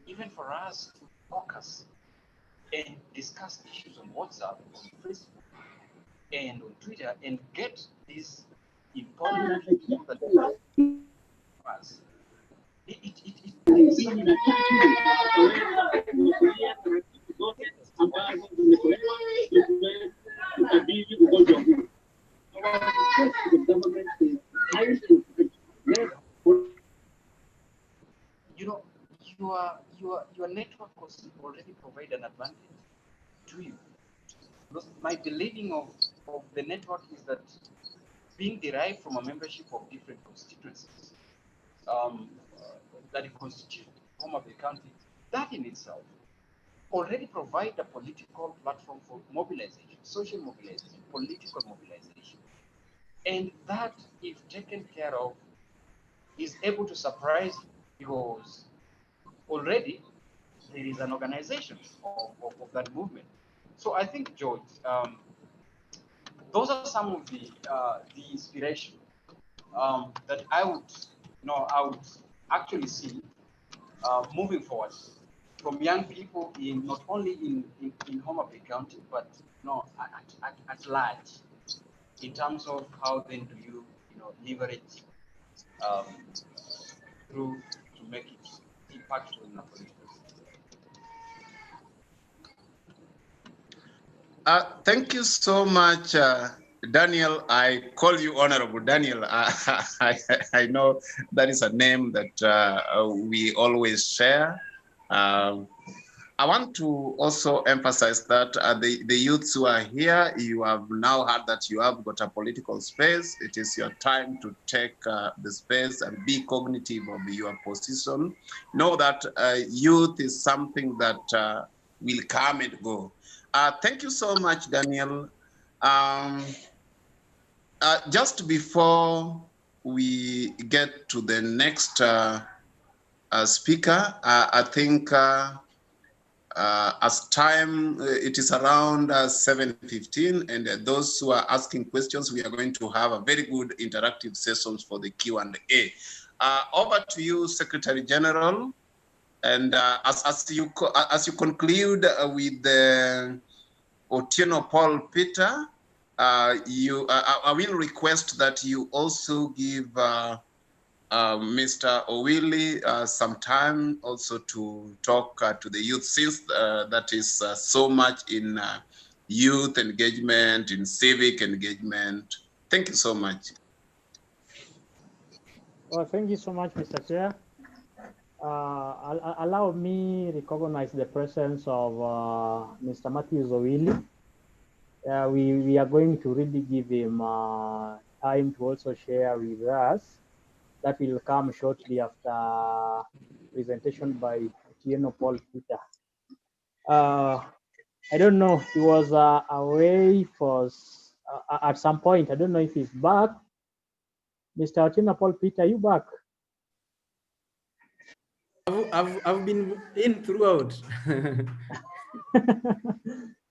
even for us to focus and discuss issues on WhatsApp, on Facebook, and on Twitter, and get these important people that us. It brings some you know your network was already provide an advantage to you. Because my believing of the network is that being derived from a membership of different constituencies um, that constitute Homa Bay County, that in itself already provide a political platform for mobilization, social mobilization, political mobilization. And that, if taken care of, is able to surprise you because already there is an organization of that movement. So I think, George, those are some of the inspiration that I would actually see moving forward from young people in not only in Homa Bay County, but at large, in terms of how then do you leverage um, through to make it impactful in a political system. Thank you so much, Daniel. I call you Honorable Daniel. I know that is a name that we always share. Um, I want to also emphasize that the youths who are here, you have now heard that you have got a political space. It is your time to take the space and be cognitive of your position. Know that youth is something that will come and go. Thank you so much, Daniel. Just before we get to the next speaker, I think as time, it is around 7:15, and those who are asking questions, we are going to have a very good interactive sessions for the Q&A. Over to you, Secretary General, and as you conclude with the Otieno Paul Peter, I will request that you also give Mr. Owili some time also to talk to the youth, since that is so much in youth engagement, in civic engagement. Thank you so much. Well, thank you so much, Mr. Chair. Allow me recognize the presence of Mr. Matthew Owili. We are going to really give him time to also share with us. That will come shortly after presentation by Otieno Paul Peter. I don't know, he was away for at some point. I don't know if he's back. Mr. Otieno Paul Peter, are you back? I've been in throughout.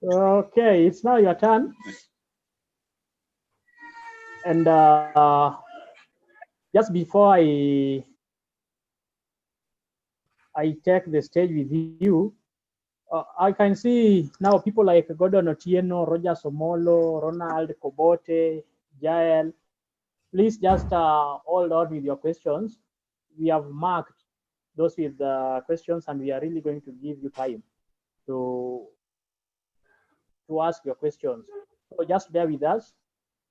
Okay, it's now your turn. And just before I take the stage with you, I can see now people like Gordon Otieno, Roger Somolo, Ronald Kobote, Jael. Please just hold on with your questions. We have marked those with the questions, and we are really going to give you time to ask your questions. So just bear with us.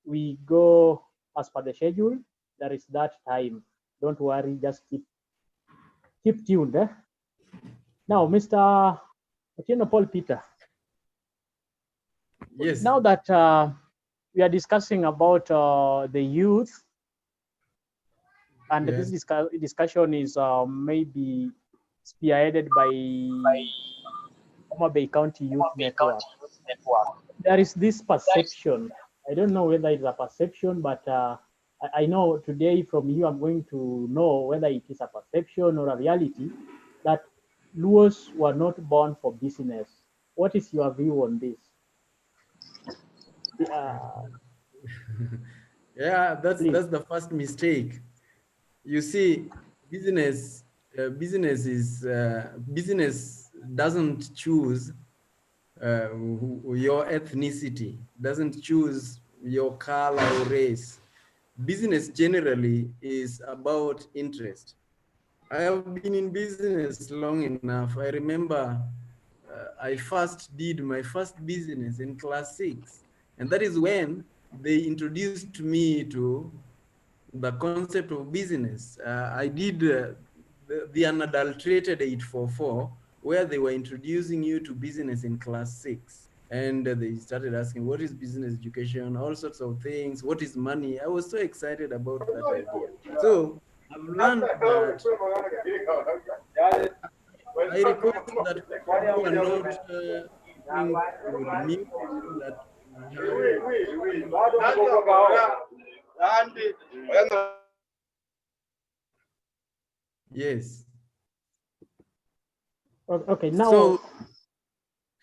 We go as per the schedule. There is that time. Don't worry, just keep tuned. Now, Mr. Otieno Paul Peter. Yes. Now that we are discussing about the youth, and yes. this discussion is maybe spearheaded by Homa Bay County Youth Network. There is this perception. I don't know whether it's a perception, but I know today from you, I'm going to know whether it is a perception or a reality that Luos were not born for business. What is your view on this? Yeah, Please. that's the first mistake. You see, business doesn't choose your ethnicity, doesn't choose your color or race. Business generally is about interest. I have been in business long enough. I remember I first did my first business in class 6, and that is when they introduced me to the concept of business. I did the unadulterated 844, where they were introducing you to business in class 6. And they started asking, what is business education? All sorts of things. What is money? I was so excited about that idea. So I've learned that I request that people who are not speaking would mute so that we have. Yes. Okay, now.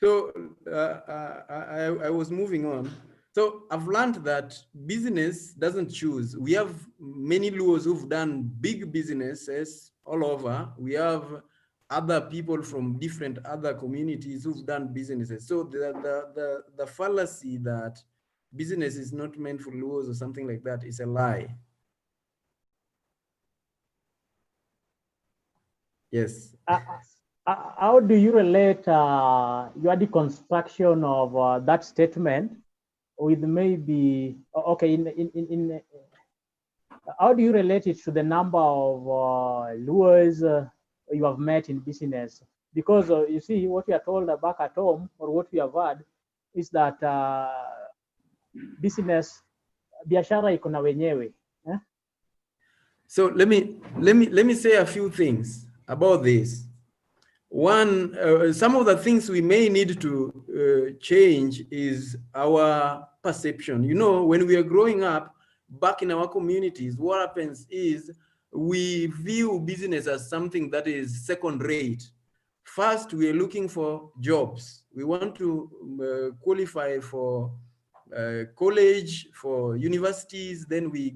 So I was moving on. So I've learned that business doesn't choose. We have many Luos who've done big businesses all over. We have other people from different other communities who've done businesses. So the fallacy that business is not meant for Luos or something like that is a lie. Yes. How do you relate your deconstruction of that statement with maybe okay in how do you relate it to the number of lures you have met in business? Because you see what we are told back at home, or what we have heard, is that business biashara iko na wenyewe. So let me say a few things about this. One, some of the things we may need to change is our perception. You know, when we are growing up back in our communities, what happens is we view business as something that is second rate. First, we are looking for jobs. We want to qualify for college, for universities, then we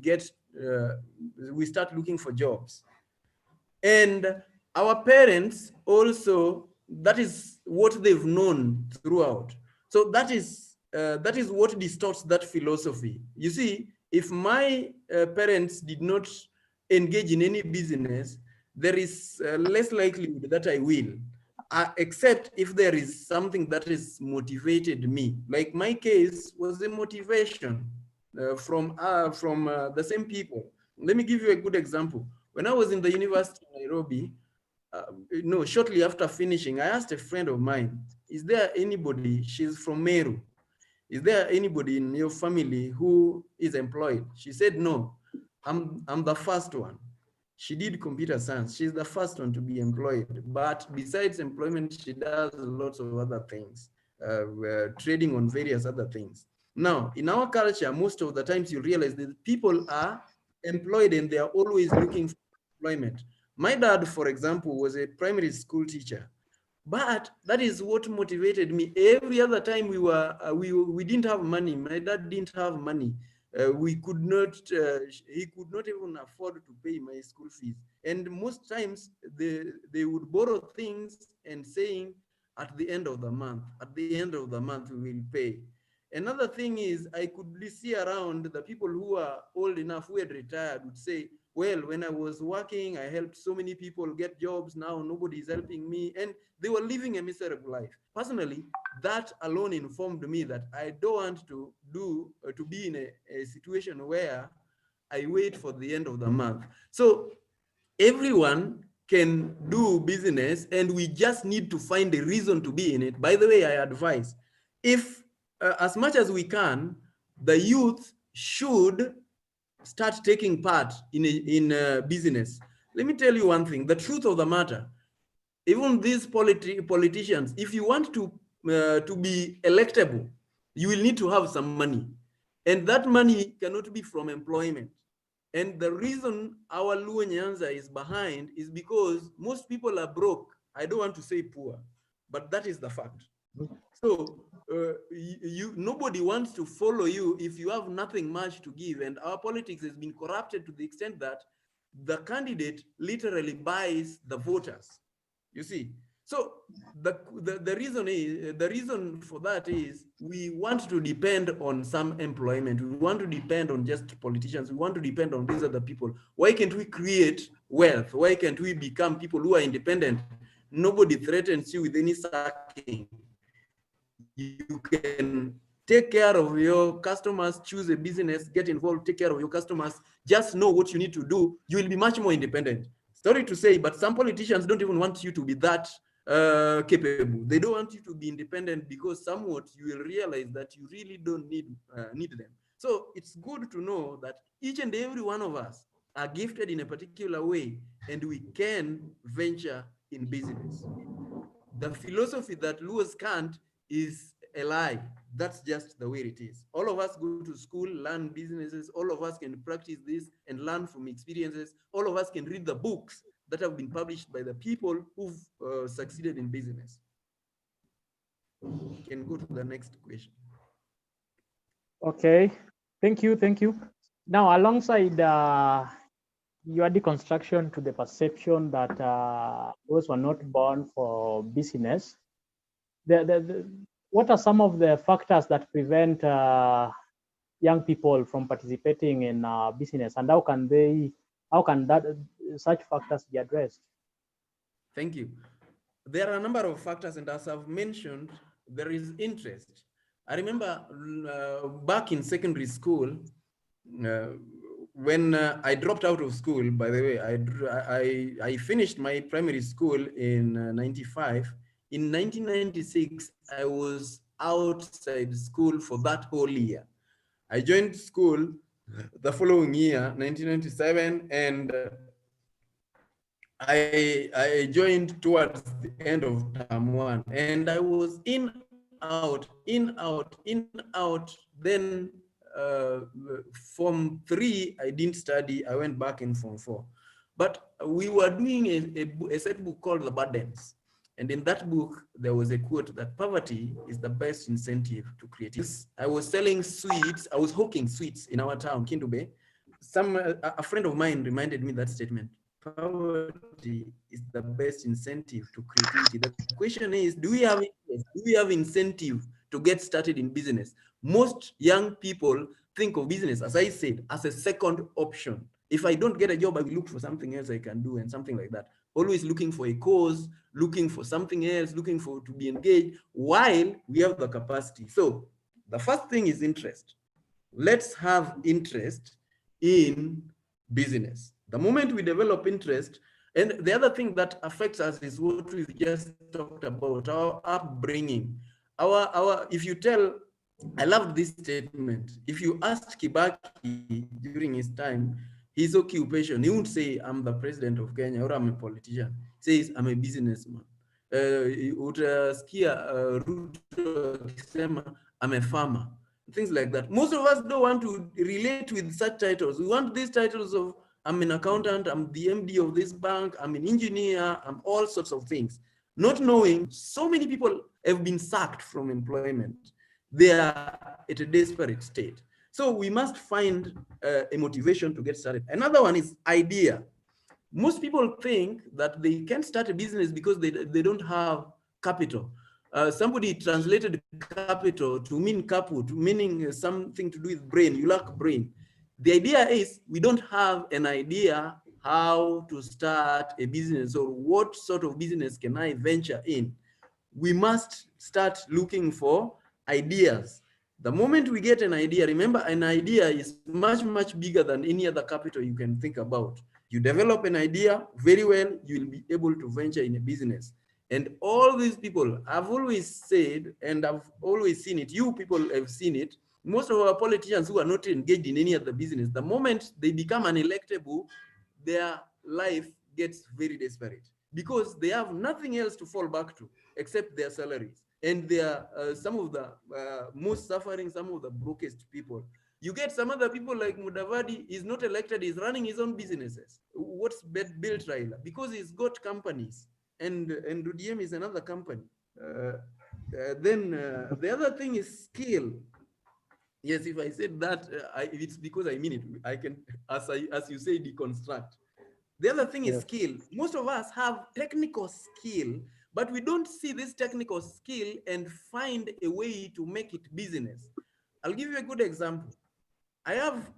start looking for jobs. And our parents also, that is what they've known throughout. So that is what distorts that philosophy. You see, if my parents did not engage in any business, there is less likelihood that I will, except if there is something that has motivated me. Like my case was a motivation from the same people. Let me give you a good example. When I was in the University of Nairobi, shortly after finishing, I asked a friend of mine, is there anybody, she's from Meru, is there anybody in your family who is employed? She said, no, I'm the first one. She did computer science. She's the first one to be employed. But besides employment, she does lots of other things, trading on various other things. Now, in our culture, most of the times you realize that people are employed and they are always looking for employment. My dad, for example, was a primary school teacher. But that is what motivated me. Every other time we didn't have money. My dad didn't have money. He could not even afford to pay my school fees. And most times they would borrow things and saying, at the end of the month, we will pay. Another thing is I could see around the people who are old enough, who had retired, would say, well, when I was working, I helped so many people get jobs. Now nobody is helping me. And they were living a miserable life. Personally, that alone informed me that I don't want to be in a situation where I wait for the end of the month. So everyone can do business, and we just need to find a reason to be in it. By the way, I advise, if as much as we can, the youth should start taking part in business. Let me tell you one thing, the truth of the matter, even these politicians, if you want to be electable, you will need to have some money. And that money cannot be from employment. And the reason our Luo Nyanza is behind is because most people are broke. I don't want to say poor, but that is the fact. So nobody wants to follow you if you have nothing much to give. And our politics has been corrupted to the extent that the candidate literally buys the voters. You see, so the reason for that is we want to depend on some employment. We want to depend on just politicians. We want to depend on these other people. Why can't we create wealth? Why can't we become people who are independent? Nobody threatens you with any sacking. You can take care of your customers, choose a business, get involved, take care of your customers, just know what you need to do. You will be much more independent. Sorry to say, but some politicians don't even want you to be that capable. They don't want you to be independent because somewhat you will realize that you really don't need them. So it's good to know that each and every one of us are gifted in a particular way, and we can venture in business. The philosophy that Lewis can't is a lie. That's just the way it is. All of us go to school, learn businesses. All of us can practice this and learn from experiences. All of us can read the books that have been published by the people who've succeeded in business. You can go to the next question. Okay, thank you, thank you. Now, alongside your deconstruction to the perception that those were not born for business, what are some of the factors that prevent young people from participating in business, and how can such factors be addressed? Thank you. There are a number of factors, and as I've mentioned, there is interest. I remember back in secondary school, when I dropped out of school. By the way, I finished my primary school in 95. In 1996, I was outside school for that whole year. I joined school the following year, 1997, and I joined towards the end of term one, and I was in, out, in, out, in, out. Then Form 3, I didn't study. I went back in Form 4. But we were doing a set book called The Burdens. And in that book, there was a quote that poverty is the best incentive to creativity. I was selling sweets. I was hawking sweets in our town, Kindube. A friend of mine reminded me that statement. Poverty is the best incentive to creativity. The question is, do we have interest? Do we have incentive to get started in business? Most young people think of business, as I said, as a second option. If I don't get a job, I will look for something else I can do and something like that. Always looking for a cause, looking for something else, looking for to be engaged while we have the capacity. So the first thing is interest. Let's have interest in business. The moment we develop interest, and the other thing that affects us is what we've just talked about, our upbringing. If you tell, I loved this statement. If you asked Kibaki during his time, his occupation, he won't say, I'm the president of Kenya or I'm a politician. He says, I'm a businessman. Utaskia Ruto akisema, I'm a farmer. Things like that. Most of us don't want to relate with such titles. We want these titles of, I'm an accountant, I'm the MD of this bank, I'm an engineer, I'm all sorts of things. Not knowing so many people have been sacked from employment. They are at a desperate state. So we must find a motivation to get started. Another one is idea. Most people think that they can't start a business because they don't have capital. Somebody translated capital to mean kaput, meaning something to do with brain. You lack brain. The idea is we don't have an idea how to start a business or what sort of business can I venture in. We must start looking for ideas. The moment we get an idea, remember, an idea is much, much bigger than any other capital you can think about. You develop an idea very well, you will be able to venture in a business. And all these people, I've always said, and I've always seen it, you people have seen it, most of our politicians who are not engaged in any other business, the moment they become unelectable, their life gets very desperate because they have nothing else to fall back to except their salaries. And they are some of the most suffering, some of the brokest people. You get some other people like Mudavadi is not elected, he's running his own businesses. What's built Raila? Because he's got companies, and UDM is another company. The other thing is skill. Yes, if I said that, it's because I mean it. I can, as you say, deconstruct. The other thing is skill. Most of us have technical skill, but we don't see this technical skill and find a way to make it business. I'll give you a good example. I have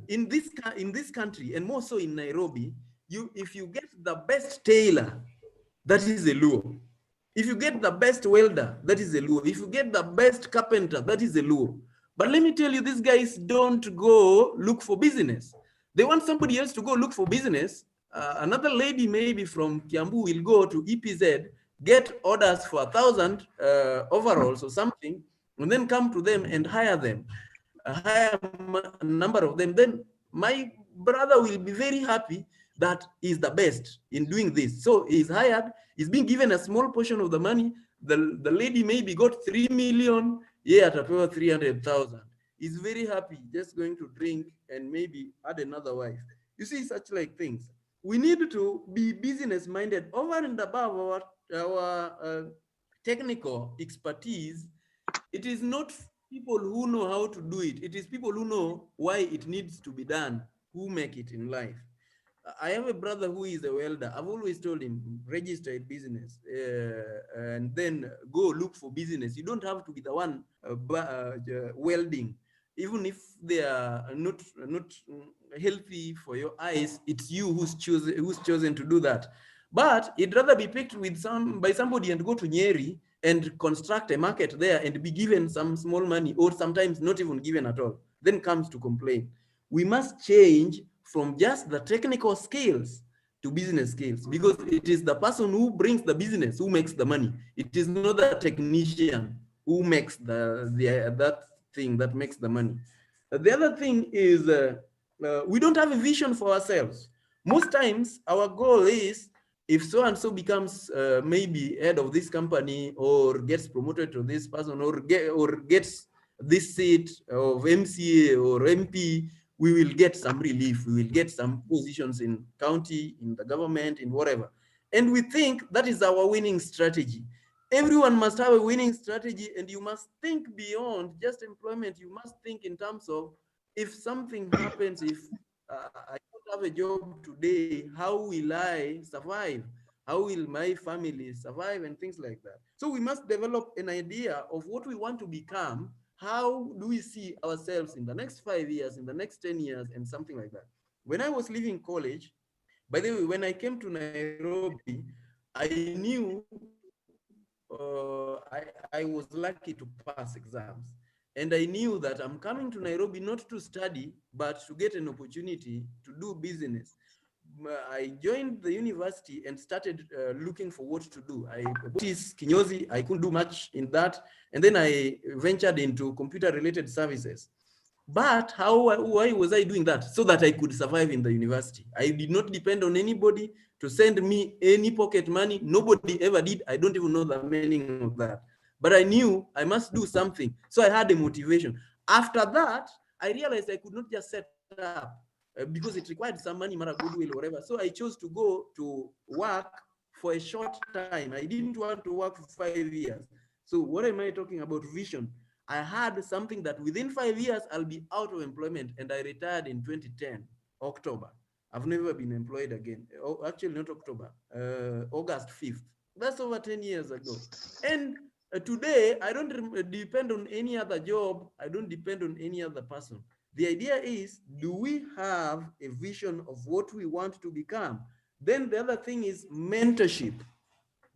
in this country, and more so in Nairobi, if you get the best tailor, that is a Luo. If you get the best welder, that is a Luo. If you get the best carpenter, that is a Luo. But let me tell you, these guys don't go look for business. They want somebody else to go look for business. Another lady maybe from Kiambu will go to EPZ, get orders for 1,000 overalls or something, and then come to them and hire them, hire a number of them. Then my brother will be very happy that he's the best in doing this. So he's hired, he's being given a small portion of the money. The lady maybe got 3 million, yeah, at 300,000. He's very happy, just going to drink and maybe add another wife. You see, such like things. We need to be business minded over and above our technical expertise. It is not people who know how to do it. It is people who know why it needs to be done, who make it in life. I have a brother who is a welder. I've always told him, register a business and then go look for business. You don't have to be the one welding. Even if they are not healthy for your eyes, it's you who's chosen to do that. But it'd rather be picked with by somebody and go to Nyeri and construct a market there and be given some small money, or sometimes not even given at all, then comes to complain. We must change from just the technical skills to business skills, because it is the person who brings the business who makes the money. It is not the technician who makes that thing that makes the money. The other thing is we don't have a vision for ourselves. Most times our goal is, if so and so becomes maybe head of this company, or gets promoted to this person, or gets this seat of MCA or MP, we will get some relief, we will get some positions in county, in the government, in whatever. And we think that is our winning strategy. Everyone must have a winning strategy, and you must think beyond just employment. You must think in terms of, if something happens, if I don't have a job today, how will I survive? How will my family survive, and things like that. So we must develop an idea of what we want to become. How do we see ourselves in the next 5 years, in the next 10 years, and something like that. When I was leaving college, by the way, when I came to Nairobi, I knew I was lucky to pass exams. And I knew that I'm coming to Nairobi not to study, but to get an opportunity to do business. I joined the university and started looking for what to do. I Kinyozi, I couldn't do much in that. And then I ventured into computer-related services. But why was I doing that? So that I could survive in the university. I did not depend on anybody to send me any pocket money. Nobody ever did. I don't even know the meaning of that. But I knew I must do something. So I had a motivation. After that, I realized I could not just set up because it required some money, mara goodwill, or whatever. So I chose to go to work for a short time. I didn't want to work for 5 years. So what am I talking about? Vision. I had something that within 5 years, I'll be out of employment, and I retired in 2010, October. I've never been employed again. Oh, actually, not October, August 5th. That's over 10 years ago. And today, I don't depend on any other job. I don't depend on any other person. The idea is, do we have a vision of what we want to become? Then the other thing is mentorship.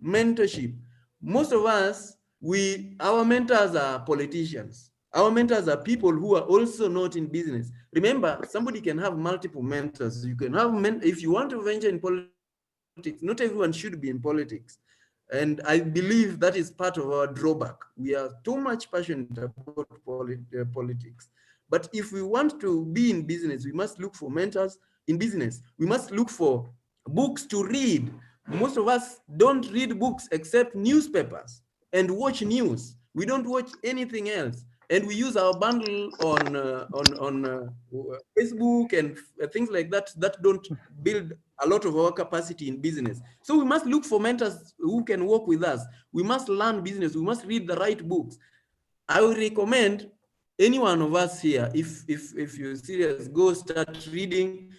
Mentorship. Most of us, our mentors are politicians. Our mentors are people who are also not in business. Remember, somebody can have multiple mentors. You can have if you want to venture in politics, not everyone should be in politics. And I believe that is part of our drawback. We are too much passionate about politics. But if we want to be in business, we must look for mentors in business. We must look for books to read. Most of us don't read books except newspapers and watch news. We don't watch anything else. and we use our bundle on Facebook and things like that that don't build a lot of our capacity in business. So we must look for mentors who can work with us. We must learn business. We must read the right books. I would recommend any one of us here, if you're serious, go start reading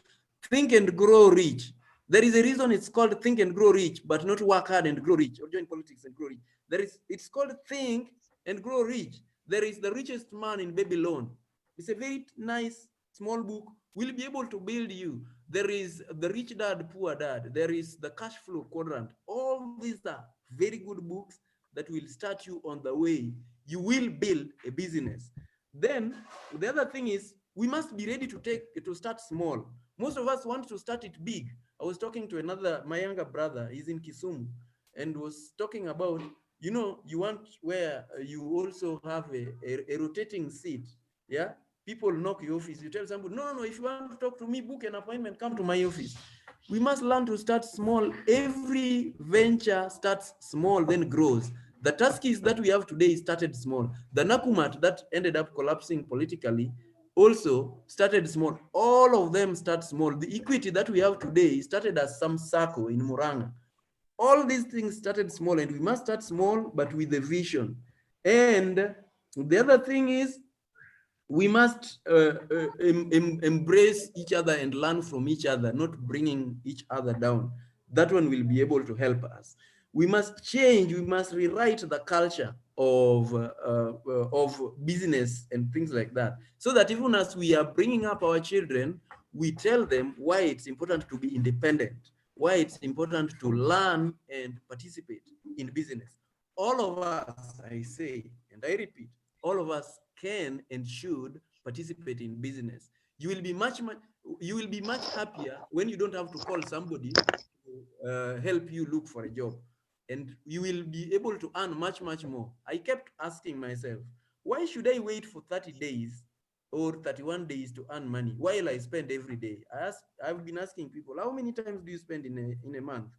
Think and Grow Rich. There is a reason it's called Think and Grow Rich, but not Work Hard and Grow Rich or Join Politics and Grow Rich. It's called Think and Grow Rich. There is The Richest Man in Babylon. It's a very nice small book. Will be able to build you. There is The Rich Dad, Poor Dad. There is The Cash Flow Quadrant. All these are very good books that will start you on the way. You will build a business. Then the other thing is we must be ready to start small. Most of us want to start it big. I was talking to my younger brother, he's in Kisumu, and was talking about, you want where you also have a rotating seat. Yeah. People knock your office. You tell somebody, no, if you want to talk to me, book an appointment, come to my office. We must learn to start small. Every venture starts small, then grows. The Tuskies that we have today started small. The Nakumat that ended up collapsing politically also started small. All of them start small. The Equity that we have today started as some circle in Muranga. All these things started small, and we must start small, but with a vision. And the other thing is, we must embrace each other and learn from each other, not bringing each other down. That one will be able to help us. We must change, we must rewrite the culture of business and things like that, so that even as we are bringing up our children, we tell them why it's important to be independent, why it's important to learn and participate in business. All of us, I say, and I repeat, all of us can and should participate in business. You will be much happier when you don't have to call somebody to help you look for a job, and you will be able to earn much more. I kept asking myself, why should I wait for 30 days or 31 days to earn money while I spend every day? I've been asking people, how many times do you spend in a month?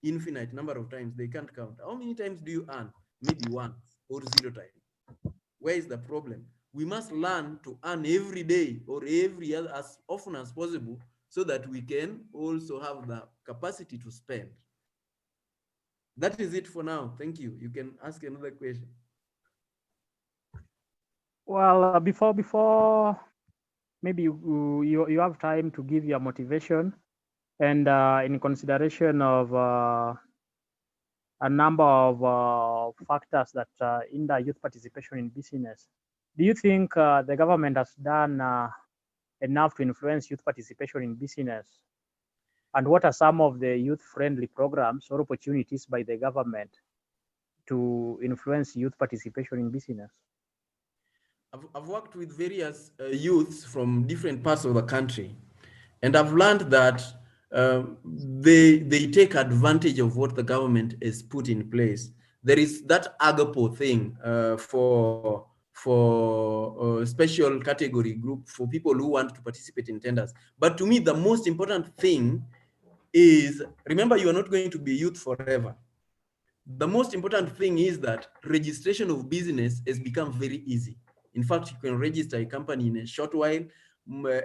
Infinite number of times, they can't count. How many times do you earn? Maybe once or 0 times. Where is the problem? We must learn to earn every day or every other, as often as possible, so that we can also have the capacity to spend. That is it for now. Thank you. You can ask another question. Well, before maybe you have time to give your motivation, and in consideration of a number of factors that hinder youth participation in business, do you think the government has done enough to influence youth participation in business? And what are some of the youth-friendly programs or opportunities by the government to influence youth participation in business? I've worked with various youths from different parts of the country, and I've learned that they take advantage of what the government has put in place. There is that agapo thing for special category group, for people who want to participate in tenders. But to me, the most important thing is, remember, you are not going to be youth forever. The most important thing is that registration of business has become very easy. In fact, you can register a company in a short while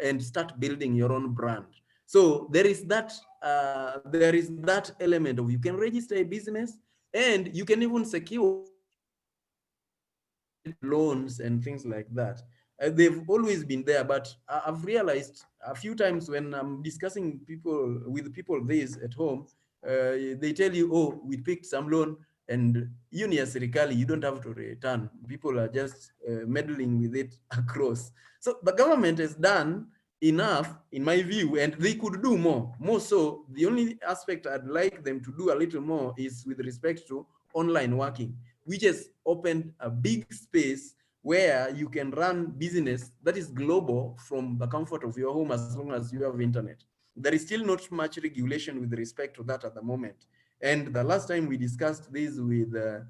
and start building your own brand. So there is that element of, you can register a business and you can even secure loans and things like that. They've always been there, but I've realized a few times when I'm discussing with people this at home, they tell you, oh, we picked some loan and serikali, you don't have to return. People are just meddling with it across. So the government has done enough, in my view, and they could do more. More so, the only aspect I'd like them to do a little more is with respect to online working, which has opened a big space where you can run business that is global from the comfort of your home as long as you have internet. There is still not much regulation with respect to that at the moment. And the last time we discussed this with the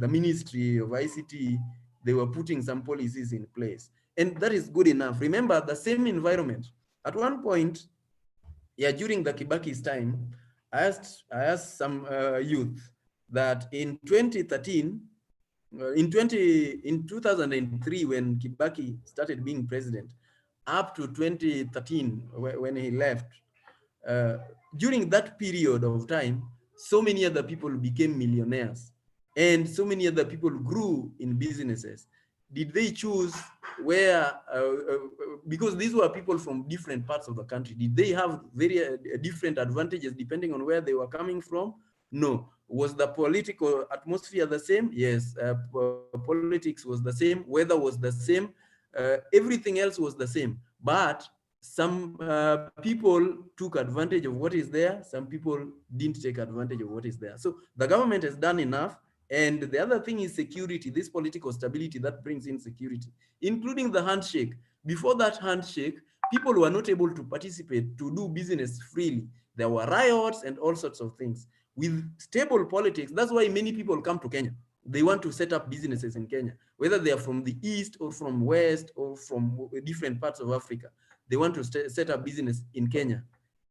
Ministry of ICT, they were putting some policies in place. And that is good enough. Remember, the same environment. At one point, during the Kibaki's time, I asked some youth that in 2013, in 2003, when Kibaki started being president, up to 2013 when he left, uh, during that period of time, so many other people became millionaires and so many other people grew in businesses. Did they choose where, because these were people from different parts of the country, did they have very different advantages depending on where they were coming from? No. Was the political atmosphere the same? Yes. Politics was the same, weather was the same, everything else was the same. But some people took advantage of what is there, some people didn't take advantage of what is there. So the government has done enough. And the other thing is security, this political stability that brings in security, including the handshake. Before that handshake, people were not able to participate, to do business freely. There were riots and all sorts of things. With stable politics, that's why many people come to Kenya. They want to set up businesses in Kenya, whether they are from the East or from West or from different parts of Africa. They want to set up business in Kenya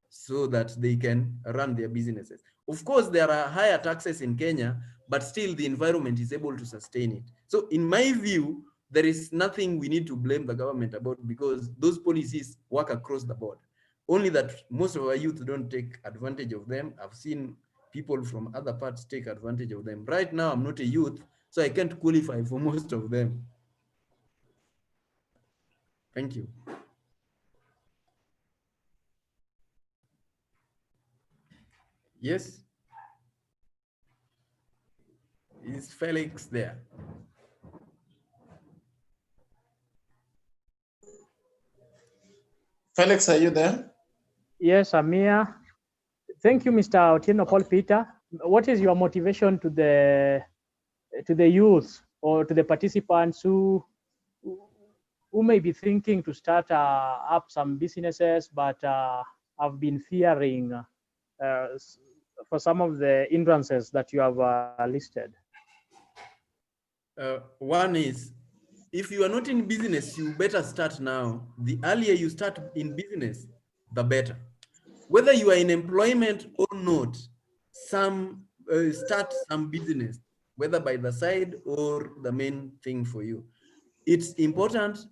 so that they can run their businesses. Of course, there are higher taxes in Kenya, but still the environment is able to sustain it. So in my view, there is nothing we need to blame the government about, because those policies work across the board. Only that most of our youth don't take advantage of them. I've seen people from other parts take advantage of them. Right now, I'm not a youth, so I can't qualify for most of them. Thank you. Yes? Is Felix there? Felix, are you there? Yes, Amir. Thank you, Mr. Otieno Paul Peter. What is your motivation to the youth or to the participants who may be thinking to start up some businesses, but have been fearing for some of the hindrances that you have listed? One is, if you are not in business, you better start now. The earlier you start in business, the better. Whether you are in employment or not, start some business, whether by the side or the main thing for you. It's important.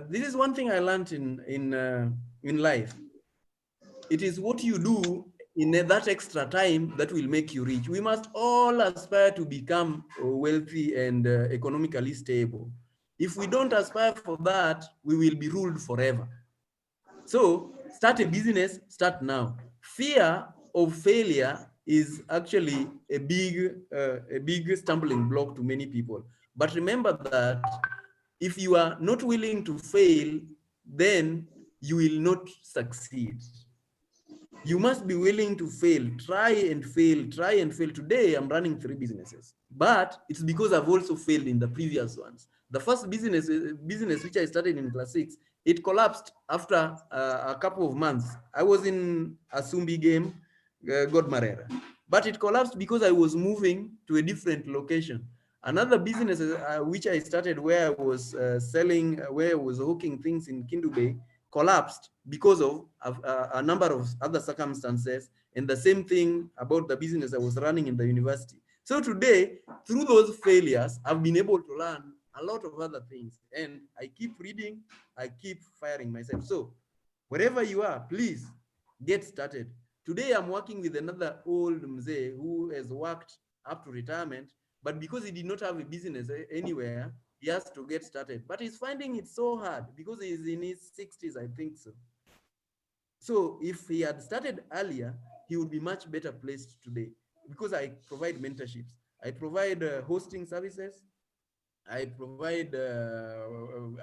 This is one thing I learned in life. It is what you do in that extra time that will make you rich. We must all aspire to become wealthy and economically stable. If we don't aspire for that, we will be ruled forever. So start a business, start now. Fear of failure is actually a big stumbling block to many people. But remember that if you are not willing to fail, then you will not succeed. You must be willing to fail, try and fail, try and fail. Today, I'm running 3 businesses, but it's because I've also failed in the previous ones. The first business which I started in class 6, it collapsed after a couple of months. I was in a Sumbi game, Godmarera, but it collapsed because I was moving to a different location. Another business which I started where I was where I was hawking things in Kindu Bay, collapsed because of a number of other circumstances, and the same thing about the business I was running in the university. So today, through those failures, I've been able to learn a lot of other things, and I keep reading, I keep firing myself. So wherever you are, please get started. Today, I'm working with another old mzee who has worked up to retirement, but because he did not have a business anywhere, he has to get started. But he's finding it so hard because he's in his 60s, I think so. So if he had started earlier, he would be much better placed today, because I provide mentorships. I provide hosting services. I provide,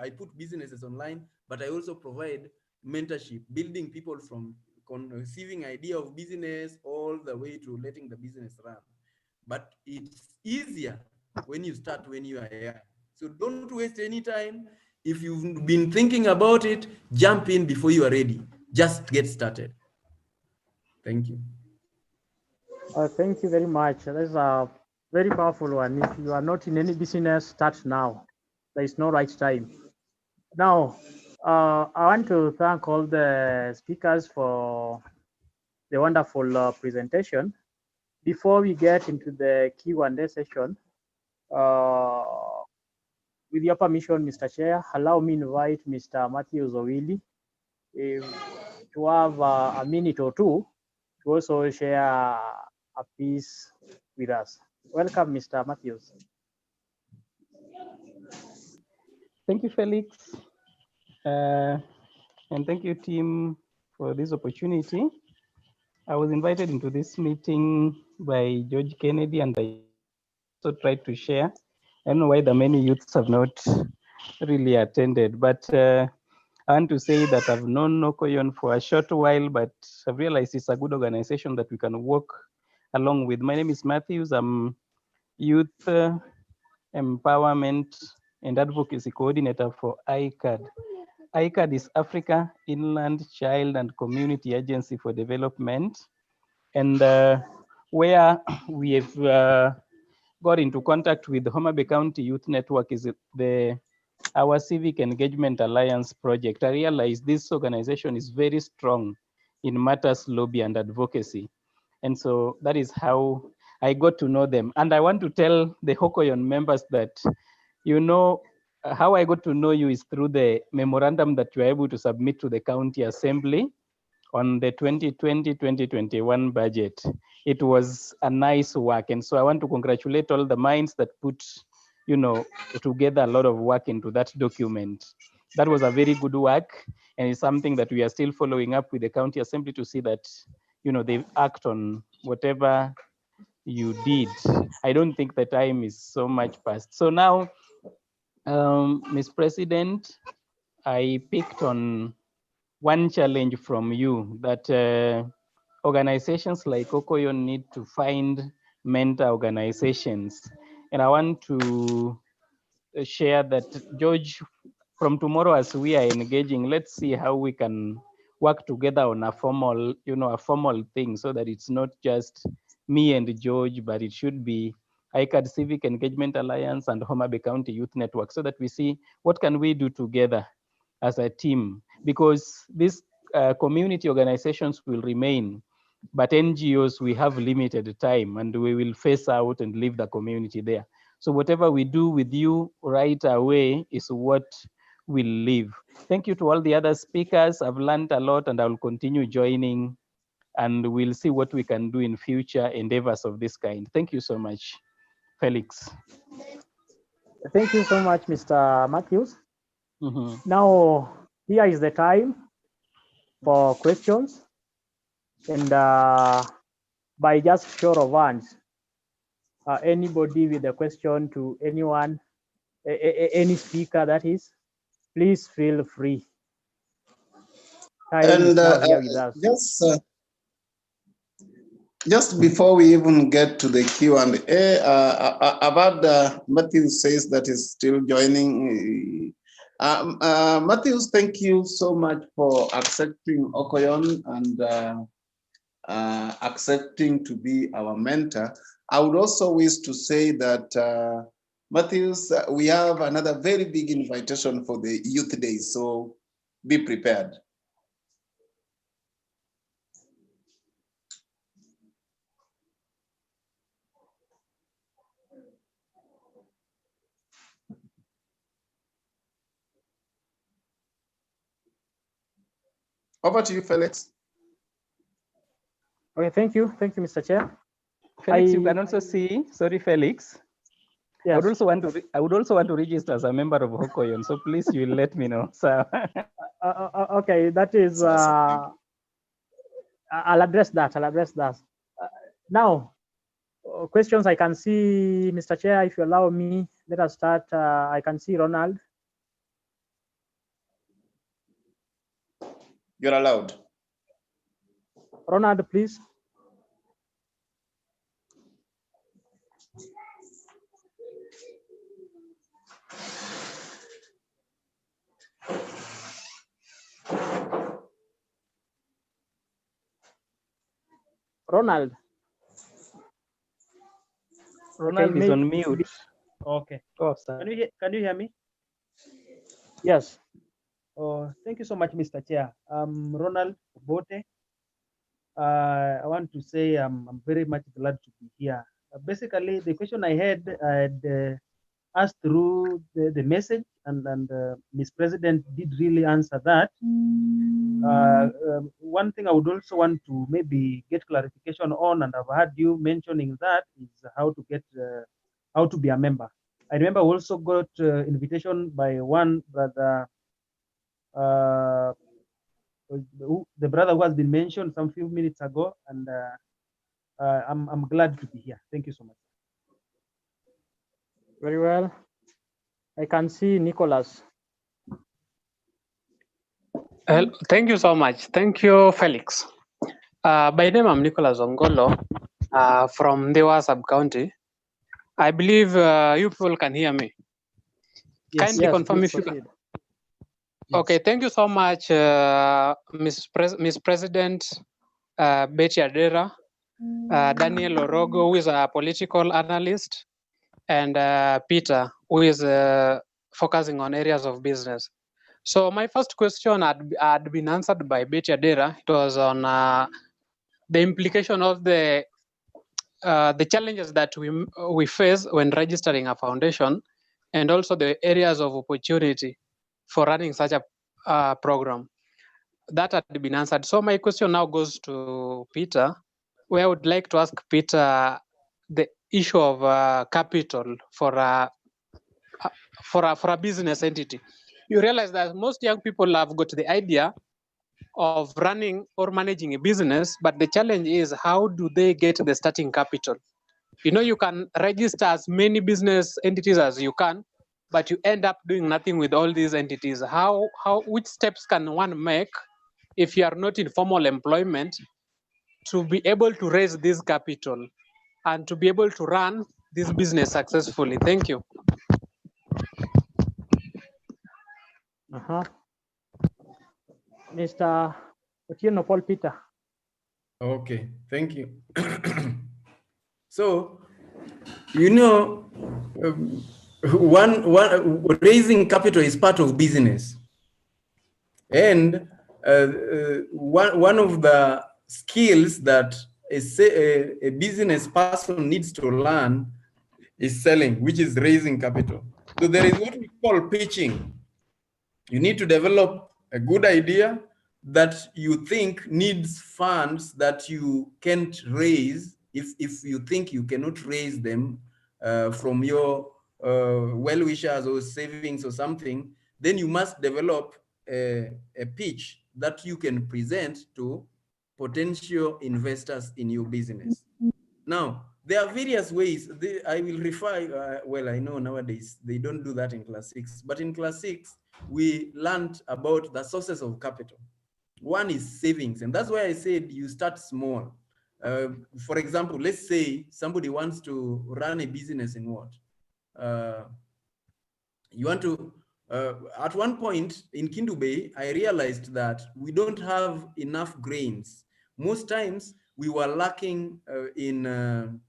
I put businesses online, but I also provide mentorship, building people from conceiving idea of business all the way to letting the business run. But it's easier when you start when you are young. So don't waste any time. If you've been thinking about it, jump in before you are ready. Just get started. Thank you. Thank you very much. That's a very powerful one. If you are not in any business, start now. There is no right time. Now, I want to thank all the speakers for the wonderful presentation. Before we get into the Q&A session, With your permission, Mr. Chair, allow me to invite Mr. Matthew Zowili to have a minute or two to also share a piece with us. Welcome, Mr. Matthews. Thank you, Felix. And thank you, team, for this opportunity. I was invited into this meeting by George Kennedy, and I also tried to share. I don't know why the many youths have not really attended, but I want to say that I've known Okoyon for a short while, but I've realized it's a good organization that we can work along with. My name is Matthews. I'm Youth Empowerment and Advocacy Coordinator for ICAD. ICAD is Africa Inland Child and Community Agency for Development, and where we have got into contact with the Homa Bay County Youth Network is our Civic Engagement Alliance project. I realized this organization is very strong in matters lobby and advocacy. And so that is how I got to know them. And I want to tell the Hokoyon members that, you know, how I got to know you is through the memorandum that you were able to submit to the county assembly on the 2020-2021 budget. It was a nice work. And so I want to congratulate all the minds that put, you know, together a lot of work into that document. That was a very good work. And it's something that we are still following up with the county assembly to see that, you know, they act on whatever you did. I don't think the time is so much past. So now, Ms. President, I picked on one challenge from you that organizations like Okoyon need to find mentor organizations. And I want to share that, George, from tomorrow as we are engaging, let's see how we can work together on a formal, you know, a formal thing so that it's not just me and George, but it should be ICAD Civic Engagement Alliance and Homa Bay County Youth Network so that we see what can we do together as a team, because these community organizations will remain, but NGOs, we have limited time and we will phase out and leave the community there. So whatever we do with you right away is what will live. Thank you to all the other speakers. I've learned a lot and I will continue joining, and we'll see what we can do in future endeavors of this kind. Thank you so much, Felix. Thank you so much, Mr. Matthews. Now, here is the time for questions. And by just show of hands, anybody with a question to anyone, any speaker that is, please feel free. Time is now here with us. Just before we even get to the Q&A, about Matthews says that is still joining. Matthews, thank you so much for accepting Okoyon and accepting to be our mentor. I would also wish to say that, Matthews, we have another very big invitation for the Youth Days, so be prepared. Over to you, Felix. Okay, thank you, Mr. Chair. Felix, you can also see. Sorry, Felix. Yes. I would also want to register as a member of Hokoyon. So please, you will let me know. So. Okay, that is. I'll address that. Now, questions I can see, Mr. Chair, if you allow me, let us start. I can see Ronald. You're allowed. Ronald, please. Ronald. Ronald is on mute. Okay. Oh, sorry. Can you hear me? Yes. Oh, thank you so much, Mr. Chair. Ronald Bote. I want to say I'm very much glad to be here basically, the question I had asked through the message, and Ms. President did really answer that. One thing I would also want to maybe get clarification on, and I've heard you mentioning that, is how to get how to be a member. I remember we also got invitation by one brother, the brother who has been mentioned some few minutes ago, and I'm glad to be here. Thank you so much. Very well. I can see Nicholas. Thank you so much. Thank you, Felix. By name, I'm Nicholas Ongolo from Ndewa sub-county. I believe you people can hear me. Yes. Kindly confirm if you can. Okay, thank you so much, Ms. President Betty Adera, Daniel Orogo, who is a political analyst, and Peter, who is focusing on areas of business. So my first question had been answered by Betty Adera. It was on the implication of the challenges that we face when registering a foundation, and also the areas of opportunity for running such a program. That had been answered. So my question now goes to Peter, where I would like to ask Peter the issue of capital for a business entity. You realize that most young people have got the idea of running or managing a business, but the challenge is, how do they get the starting capital? You know, you can register as many business entities as you can, but you end up doing nothing with all these entities. Which steps can one make if you are not in formal employment to be able to raise this capital and to be able to run this business successfully? Thank you. Mr. Otieno Paul Peter. Okay, thank you. So, you know, raising capital is part of business, and one of the skills that a business person needs to learn is selling, which is raising capital. So there is what we call pitching. You need to develop a good idea that you think needs funds that you can't raise if you think you cannot raise them from your well-wishers or savings or something. Then you must develop a pitch that you can present to potential investors in your business. Now, there are various ways. I will refer, well, I know nowadays they don't do that in class 6, but in class 6, we learned about the sources of capital. One is savings, and that's why I said you start small. For example, let's say somebody wants to run a business in what? You want to, at one point in Kindu Bay, I realized that we don't have enough grains. Most times we were lacking in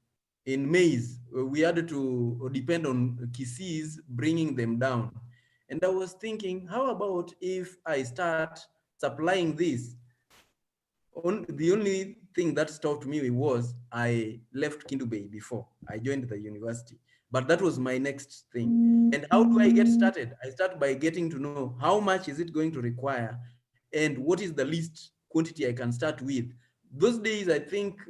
maize. We had to depend on Kisis bringing them down. And I was thinking, how about if I start supplying this? The only thing that stopped me was I left Kindu Bay before I joined the university. But that was my next thing. And how do I get started? I start by getting to know how much is it going to require and what is the least quantity I can start with. Those days, I think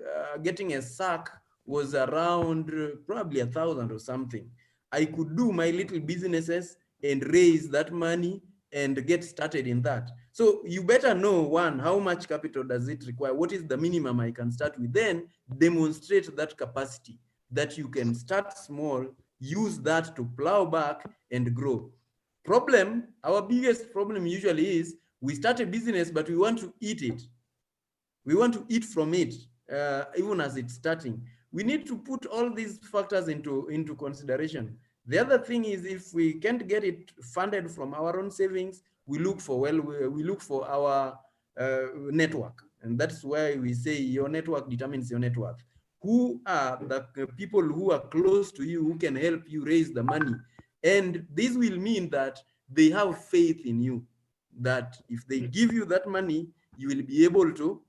getting a sack was around probably 1,000 or something. I could do my little businesses and raise that money and get started in that. So you better know, one, how much capital does it require? What is the minimum I can start with? Then demonstrate that capacity that you can start small, use that to plow back and grow. Our biggest problem usually is we start a business, but we want to eat it. We want to eat from it, even as it's starting. We need to put all these factors into consideration. The other thing is, if we can't get it funded from our own savings, we look for our network, and that's why we say your network determines your net worth. Who are the people who are close to you who can help you raise the money? And this will mean that they have faith in you, that if they give you that money, you will be able to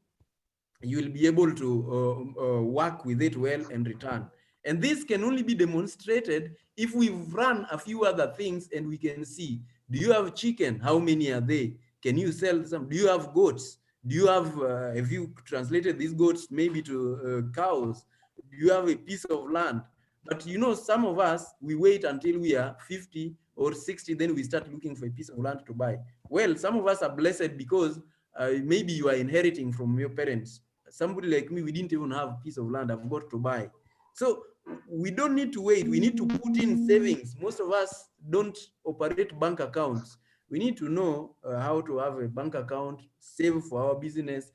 work with it well and return. And this can only be demonstrated if we've run a few other things and we can see, do you have chicken? How many are they? Can you sell some? Do you have goats? Do you have, have you translated these goats maybe to cows? Do you have a piece of land? But you know, some of us, we wait until we are 50 or 60, then we start looking for a piece of land to buy. Well, some of us are blessed because maybe you are inheriting from your parents. Somebody like me, we didn't even have a piece of land I've got to buy. So we don't need to wait. We need to put in savings. Most of us don't operate bank accounts. We need to know how to have a bank account, save for our business,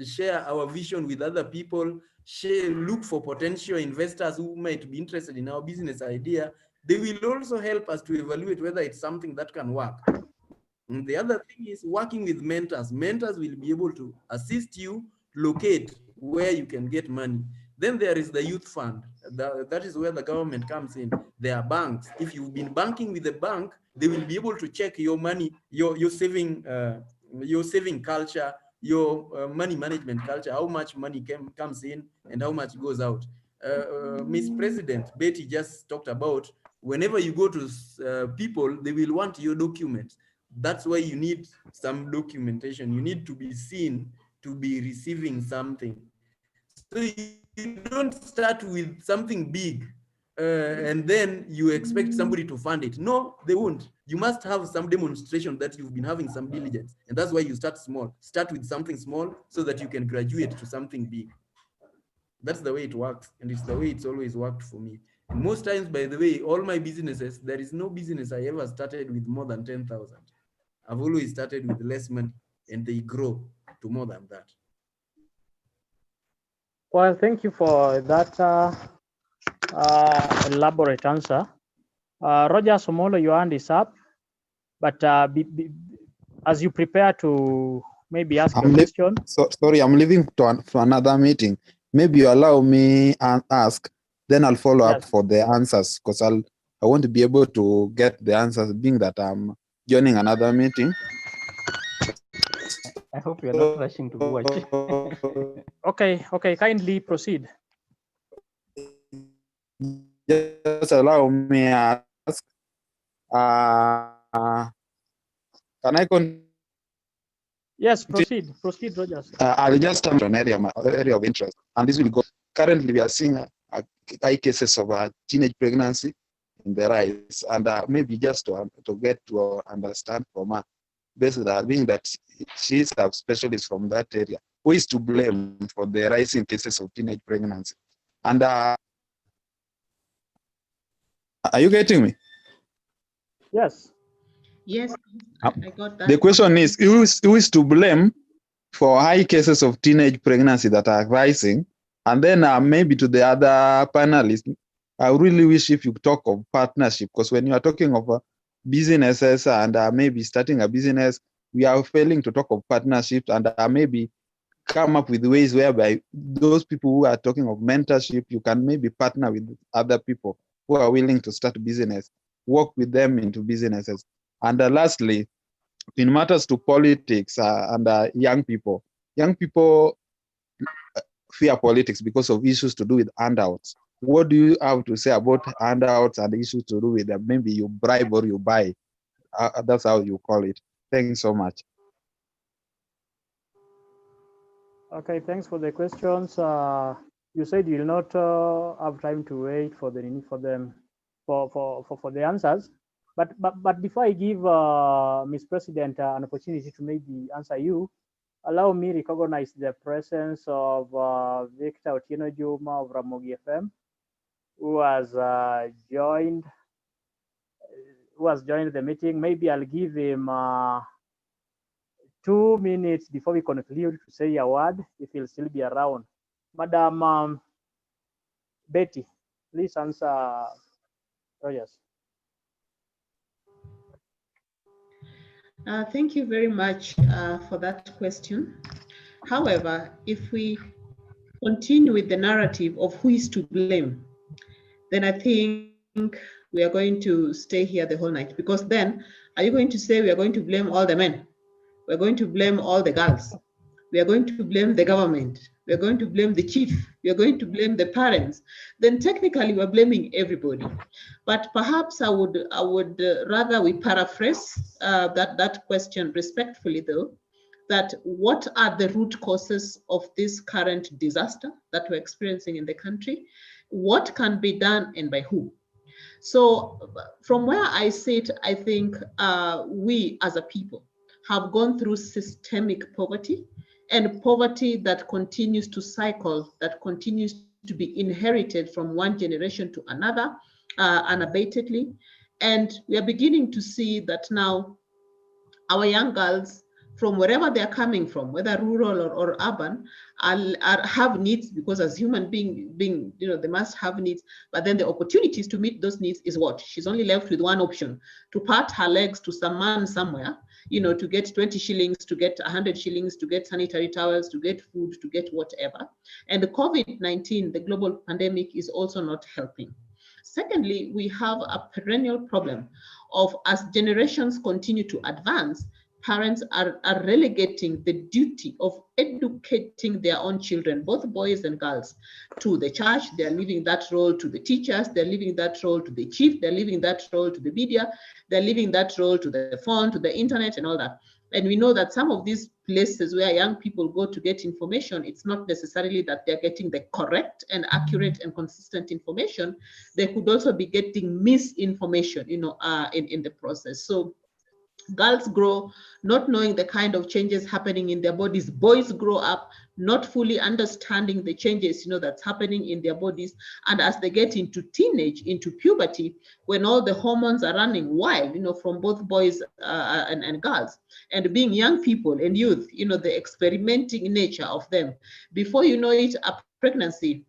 share our vision with other people, look for potential investors who might be interested in our business idea. They will also help us to evaluate whether it's something that can work. And the other thing is working with mentors. Mentors will be able to assist you locate where you can get money. Then there is the youth fund. That is where the government comes in. There are banks. If you've been banking with a bank, they will be able to check your money, your saving culture, your money management culture, how much money comes in and how much goes out. Ms. President, Betty just talked about whenever you go to people, they will want your documents. That's why you need some documentation. You need to be seen to be receiving something. So you don't start with something big and then you expect somebody to fund it. No, they won't. You must have some demonstration that you've been having some diligence. And that's why you start small. Start with something small so that you can graduate to something big. That's the way it works. And it's the way it's always worked for me. And most times, by the way, all my businesses, there is no business I ever started with more than 10,000. I've always started with less money and they grow to more than that. Well, thank you for that elaborate answer. Roger Somolo, your hand is up, but as you prepare to maybe ask a question. Sorry, I'm leaving to another meeting. Maybe you allow me and ask, then I'll follow up for the answers because I want to be able to get the answers, being that I'm joining another meeting. I hope you're not rushing to watch. Okay, kindly proceed. Just allow me to ask. Can I continue? Yes, proceed, Rogers. I'll just come to an area of interest, and this will go. Currently, we are seeing high cases of teenage pregnancy in the rise, and maybe just to get to understand from her, basically being that she's a specialist from that area, who is to blame for the rising cases of teenage pregnancy? And are you getting me? Yes. Yes, I got that. The question is, who is to blame for high cases of teenage pregnancy that are rising? And then maybe to the other panelists, I really wish if you talk of partnership, because when you are talking of businesses and maybe starting a business, we are failing to talk of partnerships and maybe come up with ways whereby those people who are talking of mentorship, you can maybe partner with other people who are willing to start a business, work with them into businesses. And lastly, in matters to politics and young people fear politics because of issues to do with handouts. What do you have to say about handouts and issues to do with them? Maybe you bribe or you buy. That's how you call it. Thanks so much. Okay, thanks for the questions. You said you'll not have time to wait for the answers. But before I give Ms. President an opportunity to maybe answer you, allow me recognize the presence of Victor Otieno Juma of Ramogi FM, who has joined the meeting. Maybe I'll give him 2 minutes before we conclude to say a word, if he'll still be around. Madam Betty, please answer Rogers. Thank you very much for that question. However, if we continue with the narrative of who is to blame, then I think we are going to stay here the whole night, because then are you going to say we are going to blame all the men? We're going to blame all the girls. We are going to blame the government. we're going to blame the chief, we're going to blame the parents, then technically we're blaming everybody. But perhaps I would rather we paraphrase that question respectfully, though, that what are the root causes of this current disaster that we're experiencing in the country? What can be done and by who? So from where I sit, I think we as a people have gone through systemic poverty, and poverty that continues to cycle, that continues to be inherited from one generation to another unabatedly. And we are beginning to see that now our young girls from wherever they're coming from, whether rural or urban, have needs, because as human being, they must have needs. But then the opportunities to meet those needs is what? She's only left with one option: to pat her legs to some man somewhere, to get 20 shillings, to get 100 shillings, to get sanitary towels, to get food, to get whatever. And the COVID-19, the global pandemic, is also not helping. Secondly, we have a perennial problem of, as generations continue to advance, parents are relegating the duty of educating their own children, both boys and girls, to the church. They're leaving that role to the teachers. They're leaving that role to the chief. They're leaving that role to the media. They're leaving that role to the phone, to the internet, and all that. And we know that some of these places where young people go to get information, it's not necessarily that they're getting the correct and accurate and consistent information. They could also be getting misinformation, in the process. So girls grow not knowing the kind of changes happening in their bodies. Boys grow up not fully understanding the changes, that's happening in their bodies. And as they get into teenage, into puberty, when all the hormones are running wild, from both boys and girls, and being young people and youth, the experimenting nature of them, before you know it, a pregnancy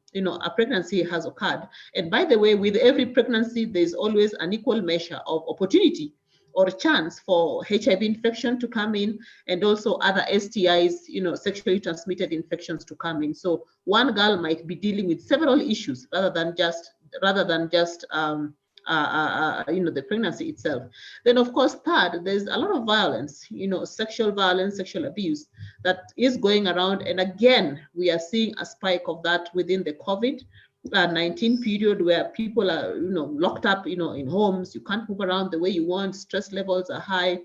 has occurred. And by the way, with every pregnancy, there's always an equal measure of opportunity or chance for HIV infection to come in, and also other STIs, sexually transmitted infections to come in. So one girl might be dealing with several issues rather than just the pregnancy itself. Then, of course, third, there's a lot of violence, sexual violence, sexual abuse that is going around. And again, we are seeing a spike of that within the COVID-19 period, where people are, locked up, in homes. You can't move around the way you want. Stress levels are high.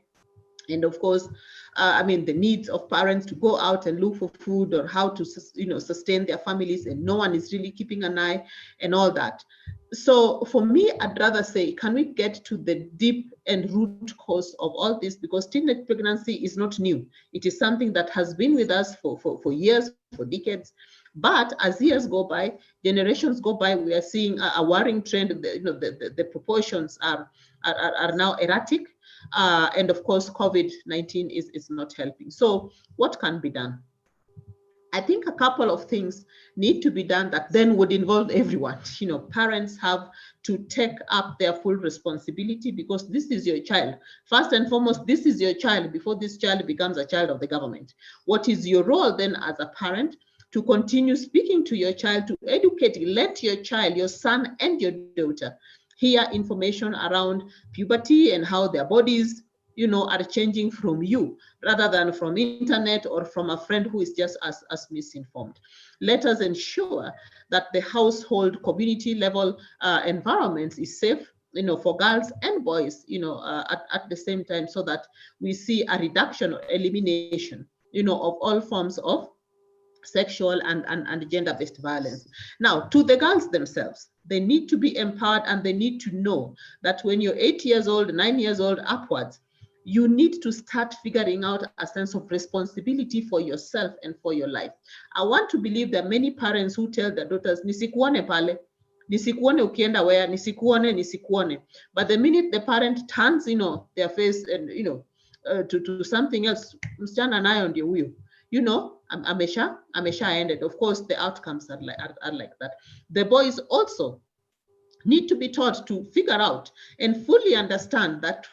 And of course, the needs of parents to go out and look for food, or how to, sustain their families, and no one is really keeping an eye, and all that. So for me, I'd rather say, can we get to the deep and root cause of all this? Because teenage pregnancy is not new. It is something that has been with us for years, for decades. But as years go by, generations go by, we are seeing a worrying trend. The proportions are now erratic. And of course, COVID-19 is not helping. So what can be done? I think a couple of things need to be done that then would involve everyone. Parents have to take up their full responsibility, because this is your child. First and foremost, this is your child before this child becomes a child of the government. What is your role then as a parent? To continue speaking to your child, to educate, let your child, your son and your daughter, hear information around puberty and how their bodies, are changing from you, rather than from internet or from a friend who is just as misinformed. Let us ensure that the household community level environment is safe, for girls and boys, at the same time, so that we see a reduction or elimination, of all forms of sexual and gender-based violence. Now, to the girls themselves, they need to be empowered, and they need to know that when you're 8 years old, 9 years old upwards, you need to start figuring out a sense of responsibility for yourself and for your life. I want to believe that many parents who tell their daughters, nisikuone pale, nisikuone ukienda where, nisikuone. But the minute the parent turns, their face and, to something else, msichana nayo ndio huyo, amesha ended. Of course, the outcomes are like that. The boys also, need to be taught to figure out and fully understand that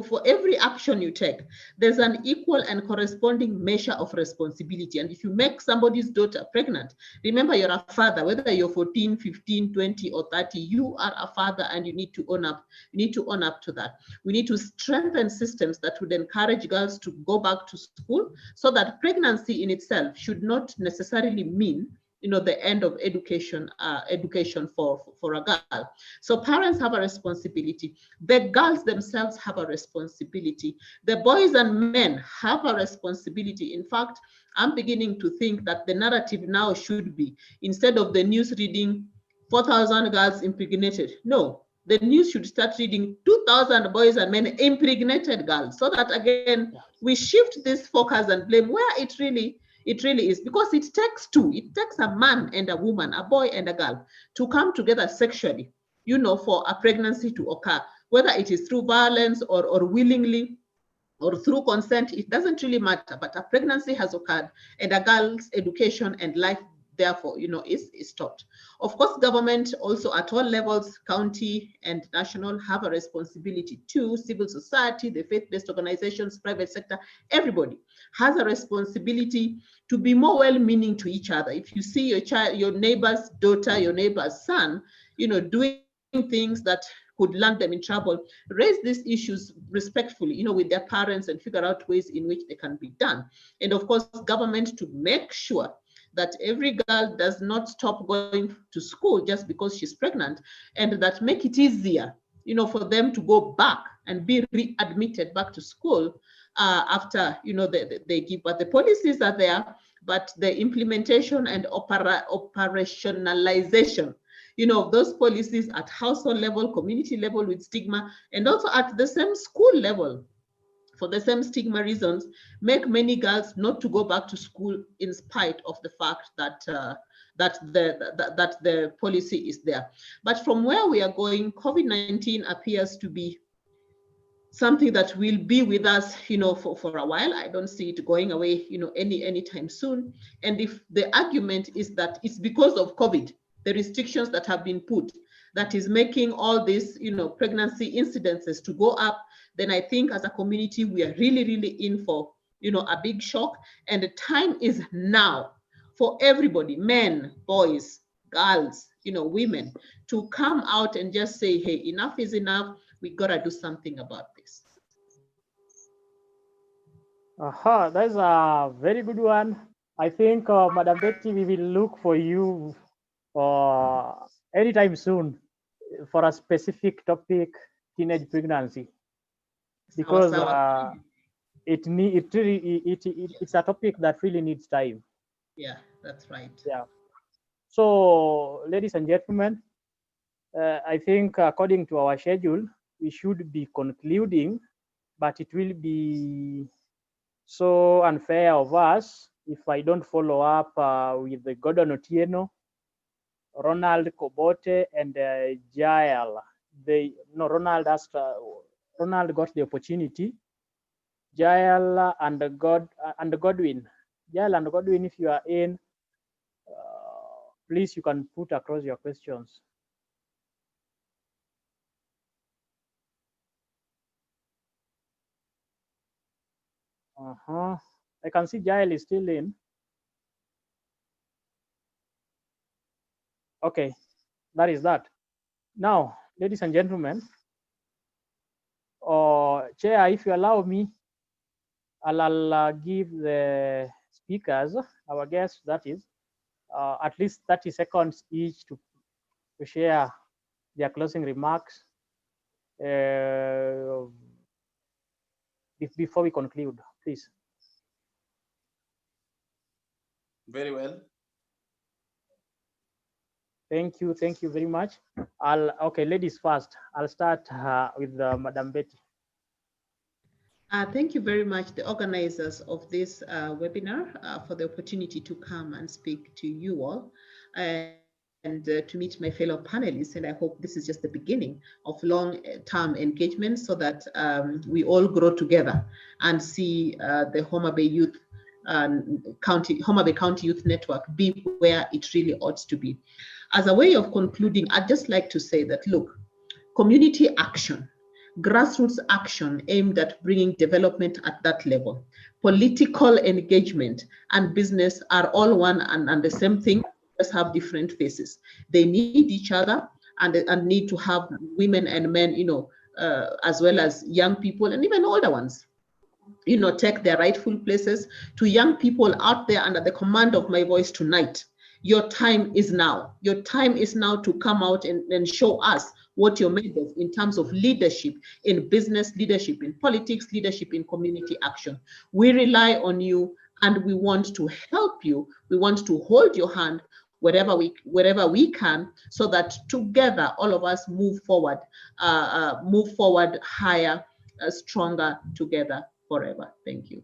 for every action you take, there's an equal and corresponding measure of responsibility. And if you make somebody's daughter pregnant, remember you're a father, whether you're 14, 15, 20, or 30, you are a father and you need to own up. You need to own up to that. We need to strengthen systems that would encourage girls to go back to school so that pregnancy in itself should not necessarily mean the end of education for a girl. So parents have a responsibility. The girls themselves have a responsibility. The boys and men have a responsibility. In fact, I'm beginning to think that the narrative now should be, instead of the news reading 4,000 girls impregnated, no, the news should start reading 2,000 boys and men impregnated girls, so that again, we shift this focus and blame where it really is, because it takes two. It takes a man and a woman, a boy and a girl, to come together sexually, for a pregnancy to occur, whether it is through violence or willingly or through consent, it doesn't really matter, but a pregnancy has occurred and a girl's education and life therefore, is stopped. Of course, government also at all levels, county and national, have a responsibility too. Civil society, the faith-based organizations, private sector, everybody has a responsibility to be more well-meaning to each other. If you see your child, your neighbor's daughter, your neighbor's son, doing things that could land them in trouble, raise these issues respectfully, with their parents and figure out ways in which they can be done. And of course, government to make sure that every girl does not stop going to school just because she's pregnant, and that make it easier, for them to go back and be readmitted back to school after, they give. But the policies are there, but the implementation and operationalization, of those policies at household level, community level with stigma, and also at the same school level, for the same stigma reasons, make many girls not to go back to school in spite of the fact that that the policy is there. But from where we are going, COVID-19 appears to be something that will be with us, for a while. I don't see it going away, anytime soon. And if the argument is that it's because of COVID, the restrictions that have been put, that is making all these, pregnancy incidences to go up, then I think as a community, we are really, really in for, a big shock. And the time is now for everybody, men, boys, girls, women, to come out and just say, hey, enough is enough. We gotta do something about this. That's a very good one. I think, Madam Betty, we will look for you anytime soon for a specific topic, teenage pregnancy, because it's a topic that really needs time. Yeah, that's right. Yeah. So, ladies and gentlemen, I think according to our schedule, we should be concluding, but it will be so unfair of us if I don't follow up with the Gordon Otieno, Ronald Kobote, and Jael. Ronald got the opportunity. Jael and Godwin. Jael and Godwin, if you are in, please, you can put across your questions. I can see Jael is still in. Okay, that is that. Now, ladies and gentlemen, Chair, if you allow me, I'll give the speakers, our guests, that is, at least 30 seconds each to share their closing remarks before we conclude, please. Very well. Thank you very much. Okay, ladies first. I'll start with Madam Betty. Thank you very much, the organizers of this webinar, for the opportunity to come and speak to you all and to meet my fellow panelists. And I hope this is just the beginning of long-term engagement so that we all grow together and see the Homa Bay Youth Homa Bay County Youth Network be where it really ought to be. As a way of concluding, I'd just like to say that, look, community action, grassroots action aimed at bringing development at that level, political engagement, and business are all one and the same thing, just have different faces. They need each other, and need to have women and men, as well as young people and even older ones, take their rightful places. To young people out there under the command of my voice tonight, your time is now. Your time is now to come out and show us what you're made of in terms of leadership, in business leadership, in politics leadership, in community action. We rely on you, and we want to help you. We want to hold your hand wherever we can, so that together all of us move forward higher, stronger together forever. Thank you.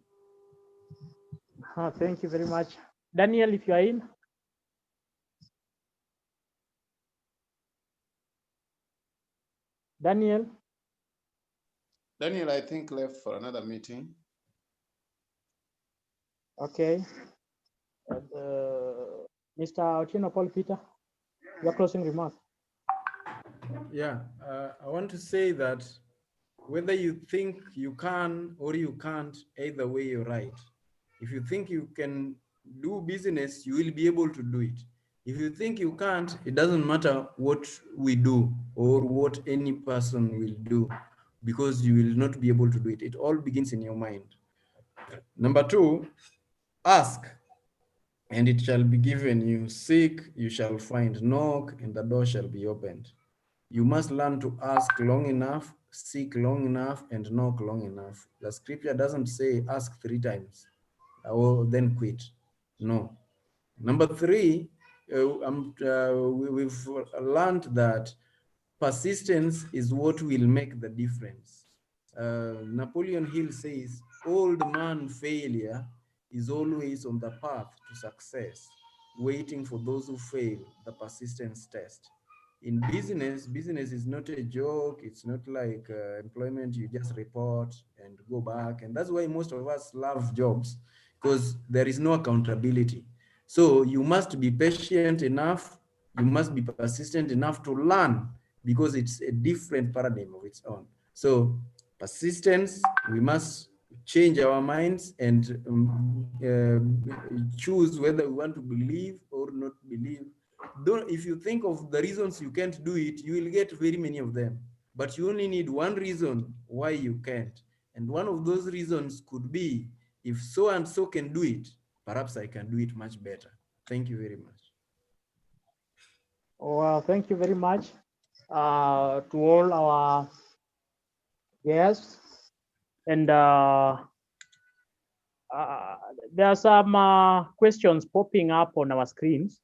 Thank you very much. Daniel, if you are in. Daniel? Daniel, I think, left for another meeting. Okay. Mr. Otieno Paul Peter, your closing remark. Yeah, I want to say that whether you think you can or you can't, either way you're right. If you think you can do business, you will be able to do it. If you think you can't, it doesn't matter what we do or what any person will do, because you will not be able to do it. It all begins in your mind. Number two, ask, and it shall be given you. Seek, you shall find. Knock, and the door shall be opened. You must learn to ask long enough, seek long enough, and knock long enough. The scripture doesn't say ask 3 times or then quit. No. Number 3, we've learned that persistence is what will make the difference. Napoleon Hill says, old man failure is always on the path to success, waiting for those who fail the persistence test. In business is not a joke. It's not like employment, you just report and go back. And that's why most of us love jobs, because there is no accountability. So you must be patient enough, you must be persistent enough to learn, because it's a different paradigm of its own. So persistence, we must change our minds and choose whether we want to believe or not believe. If you think of the reasons you can't do it, you will get very many of them, but you only need one reason why you can't. And one of those reasons could be, if so and so can do it, perhaps I can do it much better. Thank you very much. Well, thank you very much to all our guests. And there are some questions popping up on our screens.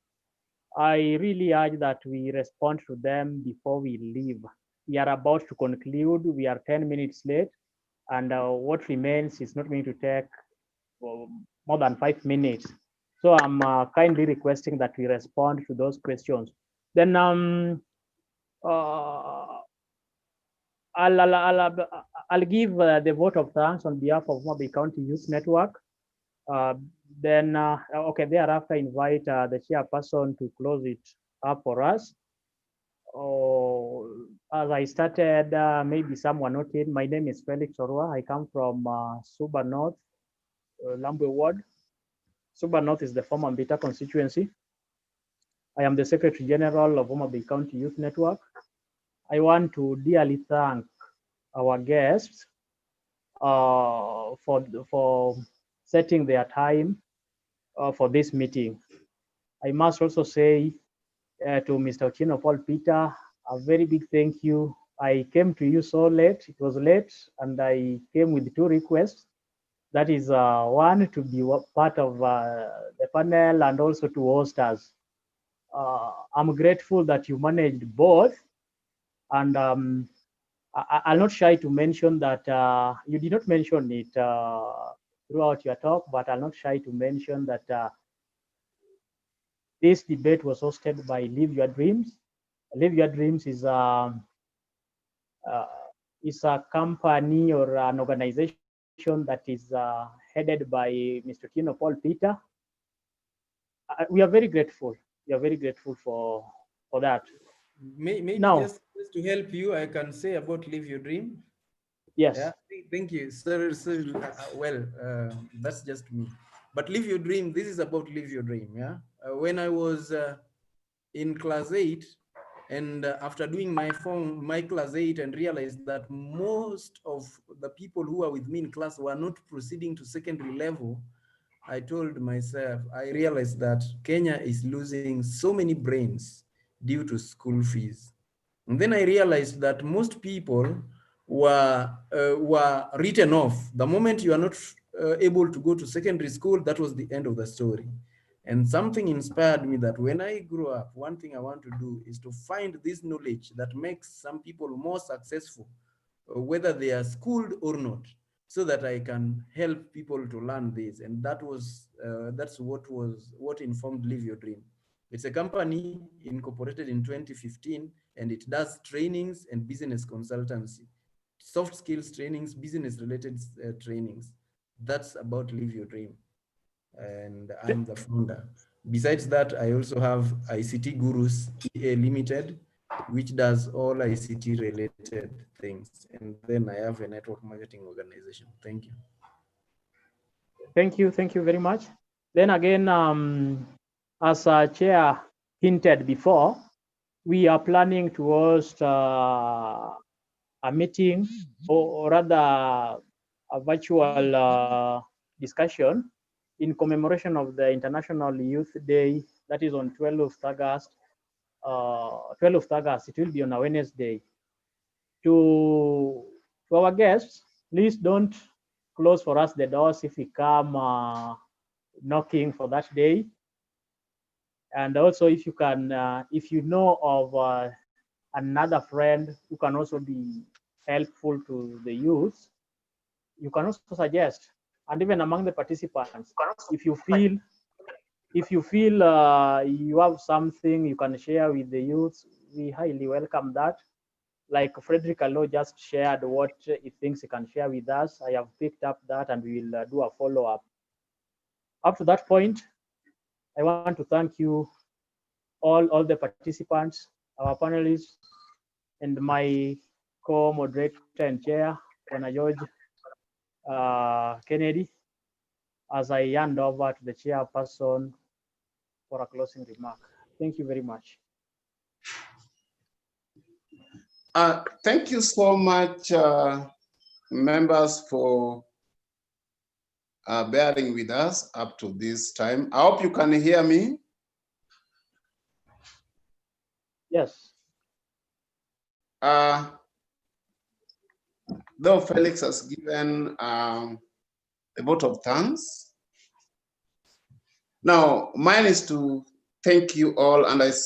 I really urge that we respond to them before we leave. We are about to conclude. We are 10 minutes late, and what remains is not going to take more than 5 minutes. So I'm kindly requesting that we respond to those questions. Then I'll give the vote of thanks on behalf of Homa Bay County Youth Network. Okay, thereafter invite the chairperson to close it up for us. As I started, maybe some were not in. My name is Felix Orwa. I come from Suba North, Lambwe Ward. Suba North is the former Mbita constituency. I am the Secretary General of Homa Bay County Youth Network. I want to dearly thank our guests for setting their time for this meeting. I must also say to Mr. Otieno Paul Peter, a very big thank you. I came to you so late, it was late, and I came with 2 requests. That is one, to be part of the panel, and also to host us. I'm grateful that you managed both, and I'll not shy to mention that you did not mention it throughout your talk, but I'll not shy to mention that this debate was hosted by Live Your Dreams. Live Your Dreams is a company or an organization that is headed by Mr. Otieno Paul Peter. We are very grateful. We are very grateful for for that. Maybe Now, just to help you, I can say about Live Your Dream. Yes. Yeah, thank you. Well, that's just me. But Live Your Dream, this is about Live Your Dream. Yeah. When I was in class 8, and after doing my class 8 and realized that most of the people who are with me in class were not proceeding to secondary level, I told myself, I realized that Kenya is losing so many brains due to school fees. And then I realized that most people were written off. The moment you are not able to go to secondary school, that was the end of the story. And something inspired me that when I grow up, one thing I want to do is to find this knowledge that makes some people more successful, whether they are schooled or not, so that I can help people to learn this. And that's what informed Live Your Dream. It's a company incorporated in 2015, and it does trainings and business consultancy, soft skills trainings, business related trainings. That's about Live Your Dream. And I'm the founder. Besides that, I also have ICT Gurus EA Limited, which does all ICT related things. And then I have a network marketing organization. Thank you. Thank you very much. Then again, as Chair hinted before, we are planning to host a meeting, or rather a virtual discussion in commemoration of the International Youth Day, that is on 12th August. 12th August, it will be on a Wednesday. To our guests, please don't close for us the doors if we come knocking for that day. And also, if you can, if you know of another friend who can also be helpful to the youth, you can also suggest. And even among the participants, if you feel you have something you can share with the youth, we highly welcome that. Like Frederick Allo just shared what he thinks he can share with us. I have picked up that, and we will do a follow-up. Up to that point, I want to thank you all the participants, our panelists, and my co-moderator and chair, Bwana George Kennedy, as I hand over to the chairperson for a closing remark. Thank you very much. Thank you so much, members, for bearing with us up to this time. I hope you can hear me. Yes. Though Felix has given a vote of thanks, now mine is to thank you all, and I say